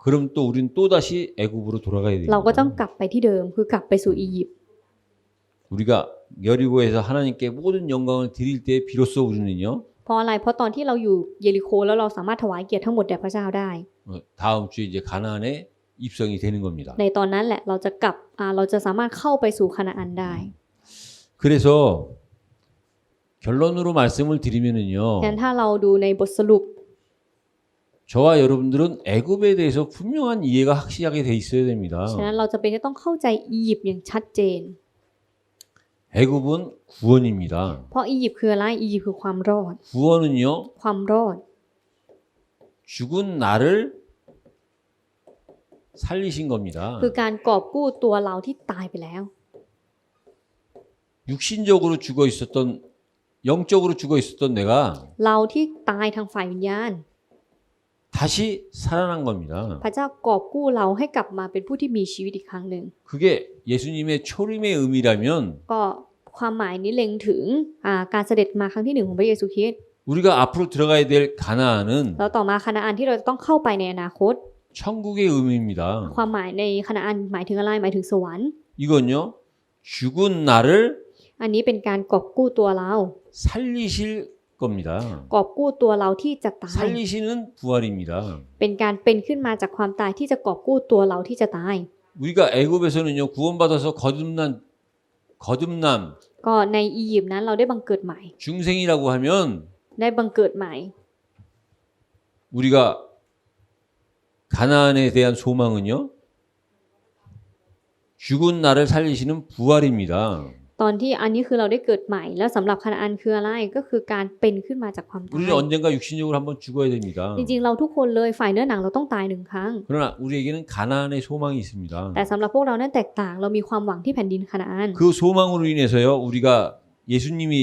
그럼 또 우리는 또 다시 애굽으로 돌아가야 เราก็ต้อง 됩니다. กลับไปที่เดิมคือกลับไปสู่อียิปต์ 우리가 여리고에서 하나님께 모든 영광을 드릴 때 비로소 우리는요 เพราะอะไรเพราะตอนที่เราอยู่เยริโคแล้วเราสามารถถวายเกียรติทั้งหมดแด่พระเจ้าได้ 다음 주에 이제 가나안에 입성이 되는 겁니다. ในตอนนั้นแหละเราจะกลับเราจะสามารถเข้าไปสู่คานาอันได้ 그래서 결론으로 말씀을 드리면은요 ฉะนั้นถ้าเราดูในบทสรุป 저와 여러분들은 애굽에 대해서 분명한 이해가 확실하게 돼 있어야 됩니다. ฉะนั้นเราจะเป็นที่ต้องเข้าใจอียิปต์อย่างชัดเจน 애굽은 구원입니다. เพราะอียิปต์คืออะไรอียิปต์คือความรอด 구원은요 ความรอด 죽은 나를 살리신 겁니다. คือการกอบกู้ตัวเราที่ตายไปแล้ว 육신적으로 죽어 있었던 영적으로 죽어 있었던 내가 เราที่ตายทางฝ่ายวิญญาณ 다시 살아난 겁니다. พระเจ้ากอบกู้เราให้กลับมาเป็นผู้ที่มีชีวิตอีกครั้งหนึ่ง 그게 예수님의 초림의 의미라면 ก็ความหมายนี้เล็งถึงการเสด็จมาครั้งที่1ของพระเยซูคริสต์ 우리가 앞으로 들어가야 될 가나안은 แล้วต่อมาคานาอันที่เราจะต้องเข้าไปในอนาคต 천국의 의미입니다. ความหมายในคานาอันหมายถึงอะไรหมายถึงสวรรค์ 이건요 죽은 나를 อันนี้เป็นการกอบกู้ตัวเรา 살리실 겁니다. กอบกู้ตัวเราที่จะตาย 살리시는 부활입니다. เป็นการเป็นขึ้นมาจากความตายที่จะกอบกู้ตัวเราที่จะตาย 우리가 애굽에서는요 구원받아서 거듭남 ก็ในอียิปต์นั้นเราได้บังเกิดใหม่ 중생이라고 하면 ได้บังเกิดใหม่ 우리가 가나안에 대한 소망은요 죽은 나를 살리시는 부활입니다. ตอนที่อันนี้คือเราได้เกิดใหม่แล้วสำหรับคานาอันคืออะไรก็คือการเป็นขึ้นมาจากความตาย 우리는 언젠가 육신적으로 한번 죽어야 됩니다. จริงๆเราทุกคนเลยฝ่ายเนื้อหนังเราต้องตาย1 ครั้ง 그러나 우리에게는 가나안의 소망이 있습니다. แต่สำหรับพวกเรานั้นแตกต่างเรามีความหวังที่แผ่นดินคานาอัน 그 소망으로 인해서요 우리가 예수님이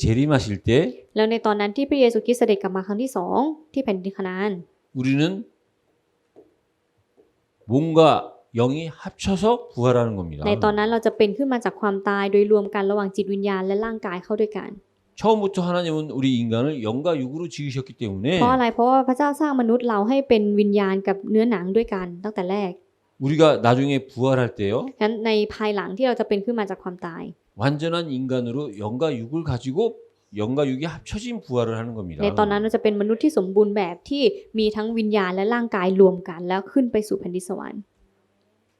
재림하실 때 แล้วในตอนนั้นที่พระเยซูคริสต์เสด็จกลับมาครั้งที่2ที่แผ่นดินคานาอัน 우리는 몸과 영이 합쳐서 부활하는 겁니다. ในตอนนั้นเราจะเป็นขึ้นมาจากความตายโดยรวมกันระหว่างจิตวิญญาณและร่างกายเข้าด้วยกัน 처음부터 하나님은 우리 인간을 영과 육으로 지으셨기 때문에 เพราะอะไรเพราะว่าพระเจ้าสร้างมนุษย์เราให้เป็นวิญญาณกับเนื้อหนังด้วยกันตั้งแต่แรก 우리가 나중에 부활할 때요 ฉะนั้นในภายหลังที่เราจะเป็นขึ้นมาจากความตาย 완전한 인간으로 영과 육을 가지고 영과 육이 합쳐진 부활을 하는 겁니다. ในตอนนั้นเราจะเป็นมนุษย์ที่สมบูรณ์แบบที่มีทั้งวิญญาณและร่างกายรวมกันแล้วขึ้นไปสู่แผ่นดินสวรรค์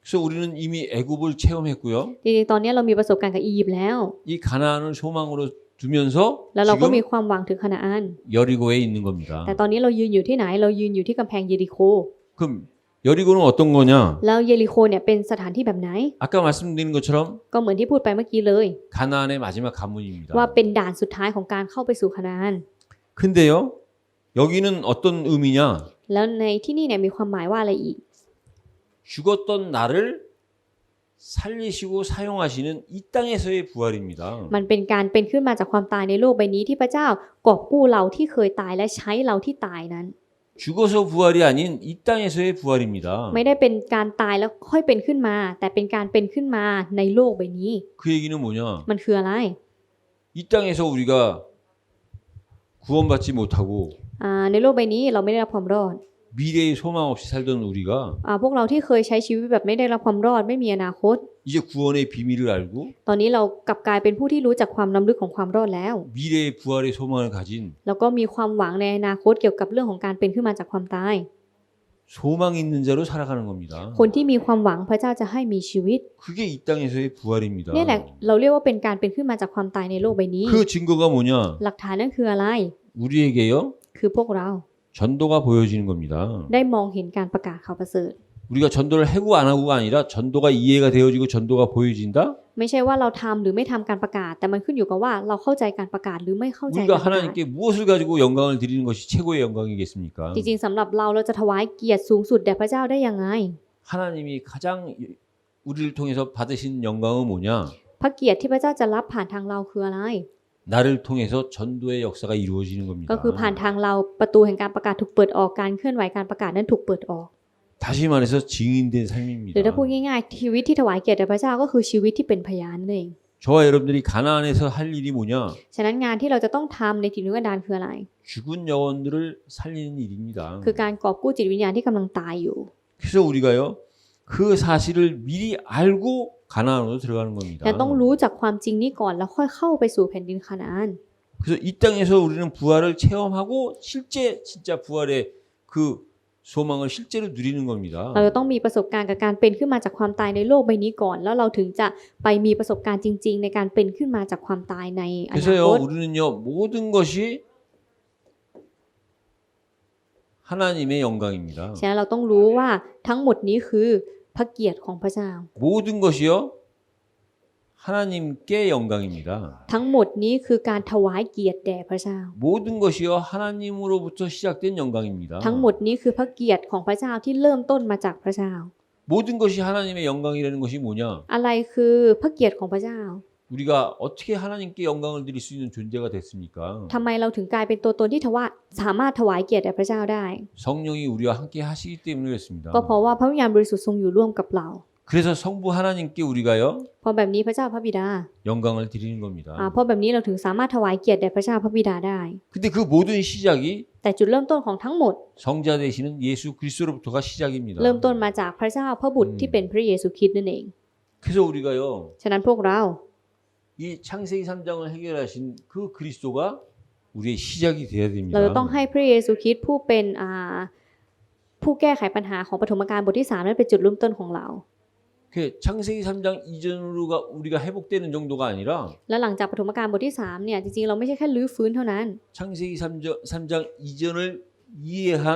그래서 우리는 이미 애굽을 체험했고요. จริงๆตอนนี้เรามีประสบการณ์กับอียิปต์แล้ว 이 가나안을 소망으로 두면서 แล้วเราก็มี 지금 ความหวังถึงคานาอัน 여리고에 있는 겁니다. แต่ตอนนี้เรายืนอยู่ที่ไหนเรายืนอยู่ที่กำแพงเยริโค 그럼 여리고는 어떤 거냐? แล้วเยริโคเนี่ยเป็นสถานที่แบบไหน 아까 말씀드린 것처럼 ก็เหมือนที่พูดไปเมื่อกี้เลย 가나안의 마지막 관문입니다. ว่าเป็นด่านสุดท้ายของการเข้าไปสู่คานาอัน 근데요, 여기는 어떤 의미냐? แล้วในที่นี่เนี่ยมีความหมายว่าอะไรอีก 죽었던 나를 살리시고 사용하시는 이 땅에서의 부활입니다. มันเป็นการเป็นขึ้นมาจากความตายในโลกใบนี้ที่พระเจ้ากอบกู้เราที่เคยตายและใช้เราที่ตายนั้น 죽어서 부활이 아닌 이 땅에서의 부활입니다. ไม่ได้เป็นการตายแล้วค่อยเป็นขึ้นมา แต่เป็นการเป็นขึ้นมาในโลกใบนี้ 그 얘기는 뭐냐? มันคืออะไร 이 땅에서 우리가 구원받지 못하고 ในโลกใบนี้เราไม่ได้รับความรอด 미래의 소망 없이 살던 우리가 พวกเราที่เคยใช้ชีวิตแบบไม่ได้รับความรอดไม่มีอนาคต 이제 구원의 비밀을 알고 ตอนนี้เรากลับกลายเป็นผู้ที่รู้จักความล้ำลึกของความรอดแล้ว 미래의 부활의 소망을 가진 แล้วก็มีความหวังในอนาคตเกี่ยวกับเรื่องของการเป็นขึ้นมาจากความตาย 소망 있는 자로 살아가는 겁니다. คนที่มีความหวังพระเจ้าจะให้มีชีวิต 그게 이 땅에서의 부활입니다. นี่แหละเราเรียกว่าเป็นการเป็นขึ้นมาจากความตายในโลกใบนี้ 그 증거가 뭐냐? หลักฐานนั่นคืออะไร 우리에게요. คือพวกเรา 전도가 보여지는 겁니다. ได้มองเห็นการประกาศข่าวประเสริฐ 우리가 전도를 해고 안 하고가 아니라 전도가 이해가 되어지고 전도가 보여진다? ไม่ใช่ว่าเราทำหรือไม่ทำการประกาศแต่มันขึ้นอยู่กับว่าเราเข้าใจการประกาศหรือไม่เข้าใจ 우리가 การประกาศ 하나님께 무엇을 가지고 영광을 드리는 것이 최고의 영광이겠습니까? จริงๆสำหรับเราจะถวายเกียรติสูงสุดแด่พระเจ้าได้ยังไง 하나님이 가장 우리를 통해서 받으신 영광은 뭐냐? พระเกียรติที่พระเจ้าจะรับผ่านทางเราคืออะไร 나를 통해서 전도의 역사가 이루어지는 겁니다. ก็คือผ่านทางเราประตูแห่งการประกาศถูกเปิดออกการเคลื่อนไหวการประกาศนั้นถูกเปิดออก 다시 말해서 증인된 หรือ 삶입니다. ถ้าพูดง่ายๆชีวิตที่ถวายเกียรติแด่พระเจ้าก็คือชีวิตที่เป็นพยานนั่นเอง 저와 여러분들이 가나안에서 할 일이 뭐냐? ฉะนั้นงานที่เราจะต้องทำในถิ่นทุรกันดารคืออะไร 죽은 영혼들을 살리는 일입니다. คือการกอบกู้จิตวิญญาณที่กำลังตายอยู่ 그래서 우리가요 그 사실을 미리 알고 가나안으로 들어가는 겁니다. และต้องรู้จากความจริงนี้ก่อนแล้วค่อยเข้าไปสู่แผ่นดินคานาอัน 그래서 이 땅에서 우리는 부활을 체험하고 실제 진짜 부활의 그 소망을 실제로 누리는 겁니다. เราจะต้องมีประสบการณ์กับการเป็นขึ้นมาจากความตายในโลกใบนี้ก่อน แล้วเราถึงจะไปมีประสบการณ์จริง ๆ ในการเป็นขึ้นมาจากความตายในอนา 그래서요 คต 우리는요 모든 것이 하나님의 영광입니다. ฉะนั้นเราต้องรู้ว่าทั้งหมดนี้คือพระเกียรติของพระเจ้า 모든 것이요 하나님께 영광입니다. ทั้งหมดนี้คือการถวายเกียรติแด่พระเจ้า 모든 것이요 하나님으로부터 시작된 영광입니다. ทั้งหมดนี้คือพระเกียรติของพระเจ้าที่เริ่มต้นมาจากพระเจ้า 모든 것이 하나님의 영광이라는 것이 뭐냐? อะไรคือพระเกียรติของพระเจ้า 우리가 어떻게 하나님께 영광을 드릴 수 있는 존재가 됐습니까? ทำไมเราถึงกลายเป็นตัวตนที่สามารถถวายเกียรติแด่พระเจ้าได้ 성령이 우리와 함께 하시기 때문에 그렇습니다. ก็เพราะว่าพระวิญญาณบริสุทธิ์ทรงอยู่ร่วมกับเรา 그래서 성부 하나님께 우리가요 เพราะแบบนี้พระเจ้าพระบิดา 영광을 드리는 겁니다. เพราะแบบนี้เราถึงสามารถถวายเกียรติแด่พระเจ้าพระบิดาได้ 근데 그 모든 시작이 แต่จุดเริ่มต้นของทั้งหมด 성자 되시는 예수 그리스도로부터가 시작입니다. เริ่มต้นมาจากพระเจ้าพระบุตรที่เป็นพระเยซูคริสต์นั่นเอง 그래서 우리가요 ฉะนั้นพวกเรา 이 창세기 3장을 해결하신 그 그리스도가 우리의 시작이 돼야 เราจะต้อง 됩니다. ให้พระเยซูคริสต์ผู้เป็นผู้แก้ไขปัญหาของปฐมกาลบทที่ 3นั้นเป็นจุดเริ่มต้นของเรา 그 창세기 3장 이전으로가 우리가 회복되는 정도가 아니라 และหลังจากปฐมกาลบทที่ 3เนี่ยจริงๆเราไม่ใช่แค่ลื้อฟื้นเท่านั้น 창세기 3장 이전을 이해한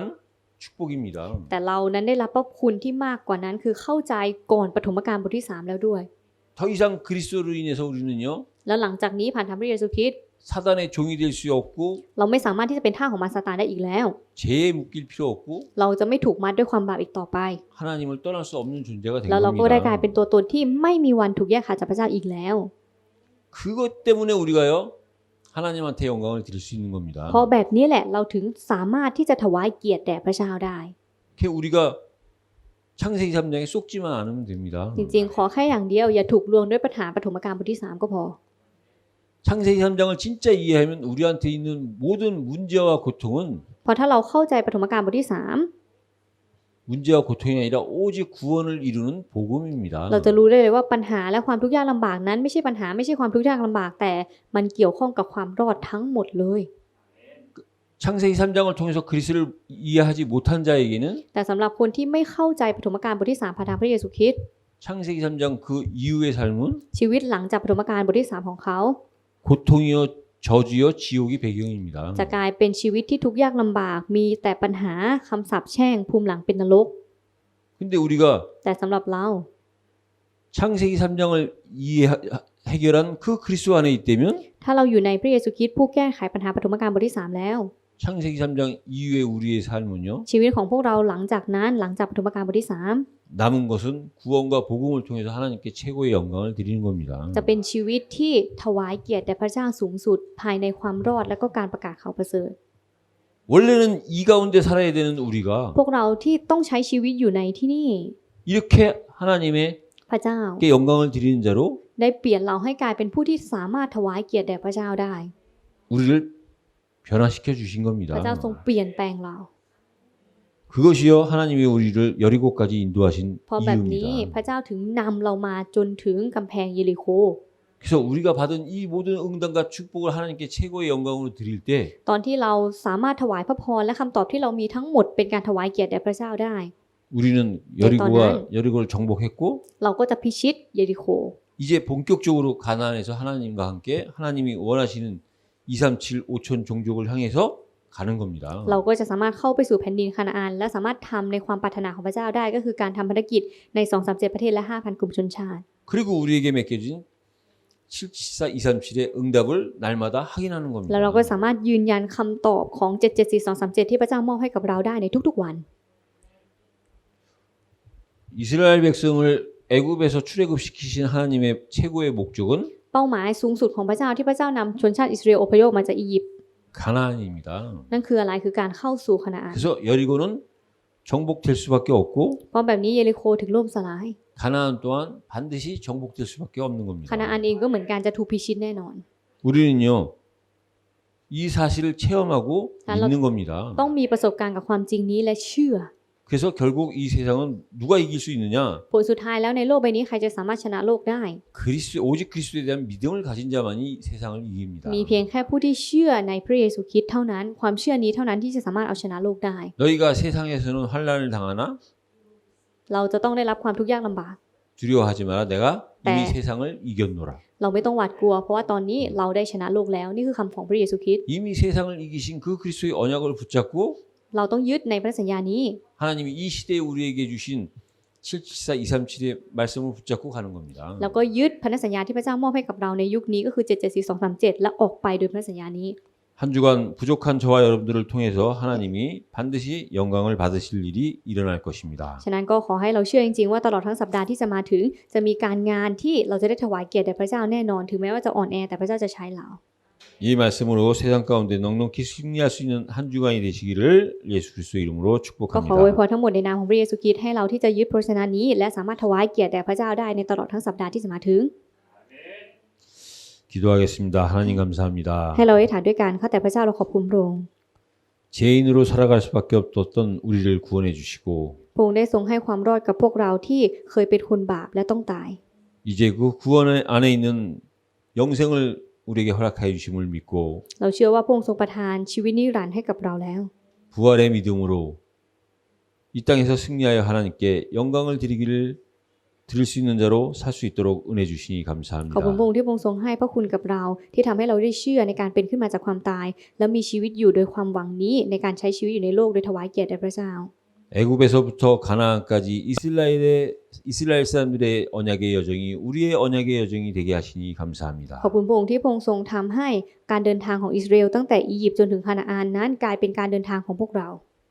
축복입니다. แต่เรานั้นได้รับพระคุณที่มากกว่านั้นคือเข้าใจก่อนปฐมกาลบทที่ 3 แล้วด้วย 더 이상 그리스도로 인해서 우리는요 แล้วหลังจากนี้ผ่านทางพระเยซูคริสต์ 사단의 종이 될 수 없고 เราไม่สามารถที่จะเป็นทาสของมารซาตานได้อีกแล้ว 죄에 묶일 필요 없고 เราจะไม่ถูกมัดด้วยความบาปอีกต่อไป 하나님을 떠날 수 없는 존재가 된 แล้วเราก็ได้กลายเป็น 겁니다. ตัวตนที่ไม่มีวันถูกแยกขาดจากพระเจ้าอีกแล้ว 그것 때문에 우리가요 하나님한테 영광을 드릴 수 있는 겁니다. เพราะแบบนี้แหละเราถึงสามารถที่จะถวายเกียรติแด่พระเจ้าได้ 우리가 창세기 3장에 쏙지만 않으면 됩니다. จริงๆขอแค่อย่างเดียวอย่าถูกลวงด้วยปัญหาปฐมกาลบทที่ 3 ก็พอ 창세기 3장을 진짜 이해하면 우리한테 있는 모든 문제와 고통은 เพราะถ้าเราเข้าใจปฐมกาลบทที่ 문제와 고통이 아니라 오직 구원을 이루는 복음입니다. 3 เราจะรู้ได้เลยว่าปัญหาและความทุกข์ยากลำบากนั้นไม่ใช่ปัญหาไม่ใช่ความทุกข์ยากลำบากแต่มันเกี่ยวข้องกับความรอดทั้งหมดเลย 창세기 3장을 통해서 그리스도를 이해하지 못한 자에게는 แต่สำหรับคนที่ไม่เข้าใจปฐมกาลบทที่ 3 ผ่านทางพระเยซูคริสต์ 창세기 3장 그 이후의 삶은 ชีวิตหลังจากปฐมกาลบทที่ 3 ของเขา 고통이요 저주요 지옥이 배경입니다. จะกลายเป็นชีวิตที่ทุกข์ยากลำบากมีแต่ปัญหาคำสาปแช่งภูมิหลังเป็นนรก 근데 우리가 แต่สำหรับเรา 창세기 3장을 해결한 그 그리스도 안에 있다면 ถ้าเราอยู่ในพระเยซูคริสต์ผู้แก้ไขปัญหาปฐมกาลบทที่ 3 แล้ว 창세기 3장 이후의 우리의 삶은요 ชีวิตของพวกเราหลังจากนั้นหลังจากปฐมกาลบทที่ 남은 것은 구원과 복음을 통해서 하나님께 최고의 영광을 드리는 겁니다. 3 จะเป็นชีวิตที่ถวายเกียรติแด่พระเจ้าสูงสุดภายในความรอดและก็การประกาศข่าวประเสริฐ 원래는 이 가운데 살아야 되는 우리가 พวกเราที่ต้องใช้ชีวิตอยู่ในที่นี่ 이렇게 하나님께 พระเจ้า 영광을 드리는 자로 ได้เปลี่ยนเราให้กลายเป็นผู้ที่สามารถถวายเกียรติแด่พระเจ้าได้ 우리를 변화시켜 주신 พ 겁니다. ระเจ้าทรงเปลี่ยนแปลงเรา 그것이요 하나님이 우리를 여리고까지 인도하신 เพราะแบบนี้ 이유입니다. พระเจ้าถึงนำเรามาจนถึงกำแพงเยริโค 그래서 우리가 받은 이 모든 응답과 축복을 하나님께 최고의 영광으로 드릴 때 ตอนที่เราสามารถถวายพระพรและคำตอบที่เรามีทั้งหมดเป็นการถวายเกียรติแด่พระเจ้าได้ 우리는 여리고를 정복했고 เราก็จะพิชิตเยริโค 이제 본격적으로 가나안에서 하나님과 함께 하나님이 원하시는 237 5천 종족을 향해서 가는 겁니다. เราก็จะสามารถเข้าไปสู่แผ่นดินคานาอันและสามารถทำในความปรารถนาของพระเจ้าได้ก็คือการทำภารกิจใน 237 ประเทศและ 5,000 กลุ่มชนชาติ 그리고 우리에게 맡겨진 774 237의 응답을 날마다 확인하는 แล้วเรา 겁니다. ก็สามารถยืนยันคำตอบของ 774-237 ที่พระเจ้ามอบให้กับเราได้ในทุกๆวัน 이스라엘 백성을 애굽에서 출애굽시키신 하나님의 최고의 목적은 เป้าหมายสูงสุดของพระเจ้าที่พระเจ้านำชนชาติอิสราเอลอพยพมาจากอียิปต์ 가나안입니다. นั่นคืออะไรคือการเข้าสู่คานาอัน 그래서 여리고는 정복될 수밖에 없고 เพราะแบบนี้เยริโคถึงล่มสลาย 가나안 또한 반드시 정복될 수밖에 없는 คานาอั 겁니다. นเองก็เหมือนกันจะถูกพิชิตแน่นอน 우리는요 이 사실을 체험하고 나는- 믿는 겁니다. ต้องมีประสบการณ์กับความจริงนี้และเชื่อ 그래서 결국 이 세상은 누가 이길 수 있느냐? ผลสุดท้ายแล้วในโลกใบนี้ใครจะสามารถชนะโลกได้ 오직 그리스도에 대한 믿음을 가진 자만이 세상을 이깁니다. มีเพียงแค่ผู้ที่เชื่อในพระเยซูคริสต์เท่านั้นความเชื่อนี้เท่านั้นที่จะสามารถเอาชนะโลกได้ 너희가 세상에서는 환난을 당하나 เราจะต้องได้รับความทุกข์ยากลำบาก 두려워하지 마라. 내가 이미 네. 세상을 이겼노라. เราไม่ต้องหวาดกลัวเพราะว่าตอนนี้เราได้ชนะโลกแล้วนี่คือคำของพระเยซูคริสต์ 이미 세상을 이기신 그 그리스도의 언약을 붙잡고 เราต้องยึดในพระสัญญานี้ 하나님이 이 시대에 우리에게 주신 774 237의 말씀을 붙잡고 가는 겁니다. แล้วก็ยึดพันธสัญญาที่พระเจ้ามอบให้กับเราในยุคนี้ก็คือ 774-237 และออกไปโดยพันธสัญญานี้ 한 주간 부족한 저와 여러분들을 통해서 하나님이 반드시 영광을 받으실 일이 일어날 것입니다. ฉะนั้นก็ขอให้เราเชื่อจริงๆว่าตลอดทั้งสัปดาห์ที่จะมาถึงจะมีการงานที่เราจะได้ถวายเกียรติแด่พระเจ้าแน่นอนถึงแม้ว่าจะอ่อนแอแต่พระเจ้าจะใช้เรา 이 말씀으로 세상 가운데 넉넉히 승리할 수 있는 한 주간이 되시기를 예수 그리스도 이름으로 ก็ขออวยพ 축복합니다. รทั้งหมดในนามของพระเยซูคริสต์ให้เราที่จะยึดพระชนะนี้และสามารถถวายเกียรติแด่พระเจ้าได้ในตลอดทั้งสัปดาห์ที่จะมาถึง 기도하겠습니다. 하나님 감사합니다. ให้เราได้ฐานด้วยกันข้าแต่พระเจ้าเราขอบคุณพระองค์ 죄인으로 살아갈 수밖에 없었던 우리를 구원해 주시고 พระองค์ได้ทรงให้ความรอดกับพวกเราที่เคยเป็นคนบาปและต้องตาย 이제 그 구원 안에 있는 영생을 우리에게 허락하여 주심을 믿고 เราเชื่อว่าพระองค์ทรงประทานชีวิตนิรันดร์ให้กับเราแล้ว 부활의 믿음으로 이 땅에서 승리하여 하나님께 영광을 드릴 수 있는 자로 살 수 있도록 은혜 주시니 ขอบคุณ 감사합니다. พระองค์ที่พระองค์ทรงให้พระคุณกับเราที่ทำให้เราได้เชื่อในการเป็นขึ้นมาจากความตาย และมีชีวิตอยู่โดยความหวังนี้ในการใช้ชีวิตอยู่ในโลกโดยถวายเกียรติแด่พระเจ้า 애굽에서부터 가나안까지 이스라엘 사람들의 언약의 여정이 우리의 언약의 여정이 되게 하시니 감사합니다. ขอบคุณพระองค์ที่พระองค์ทรงทำให้การเดินทางของอิสราเอลตั้งแต่อียิปต์จนถึงคานาอันนั้นกลายเป็นการเดินทางของพวกเรา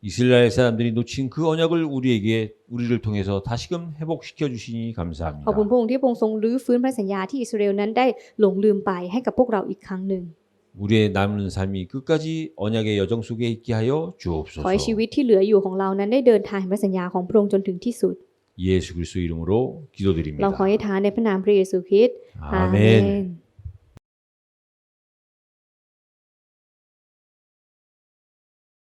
이스라엘 사람들이 놓친 그 언약을 우리를 통해서 다시금 회복시켜 주시니 ขอบ 감사합니다. คุณพระองค์ที่พระองค์ทรงรื้อฟื้นพระสัญญาที่อิสราเอลนั้นได้หลงลืมไปให้กับพวกเราอีกครั้งหนึ่ง 우리의 남은 삶이 끝까지 언약의 여정 속에 있게 하여 ขอให้ชี 주옵소서. วิตที่เหลืออยู่ของเรานั้นได้เดินทางแห่งพระสัญญาของพระองค์จนถึงที่สุด 예수 그리스도 이름으로 เราขอ 기도드립니다. ให้ทานในพระนามพระเยซูคริสต์อาเม 아멘. น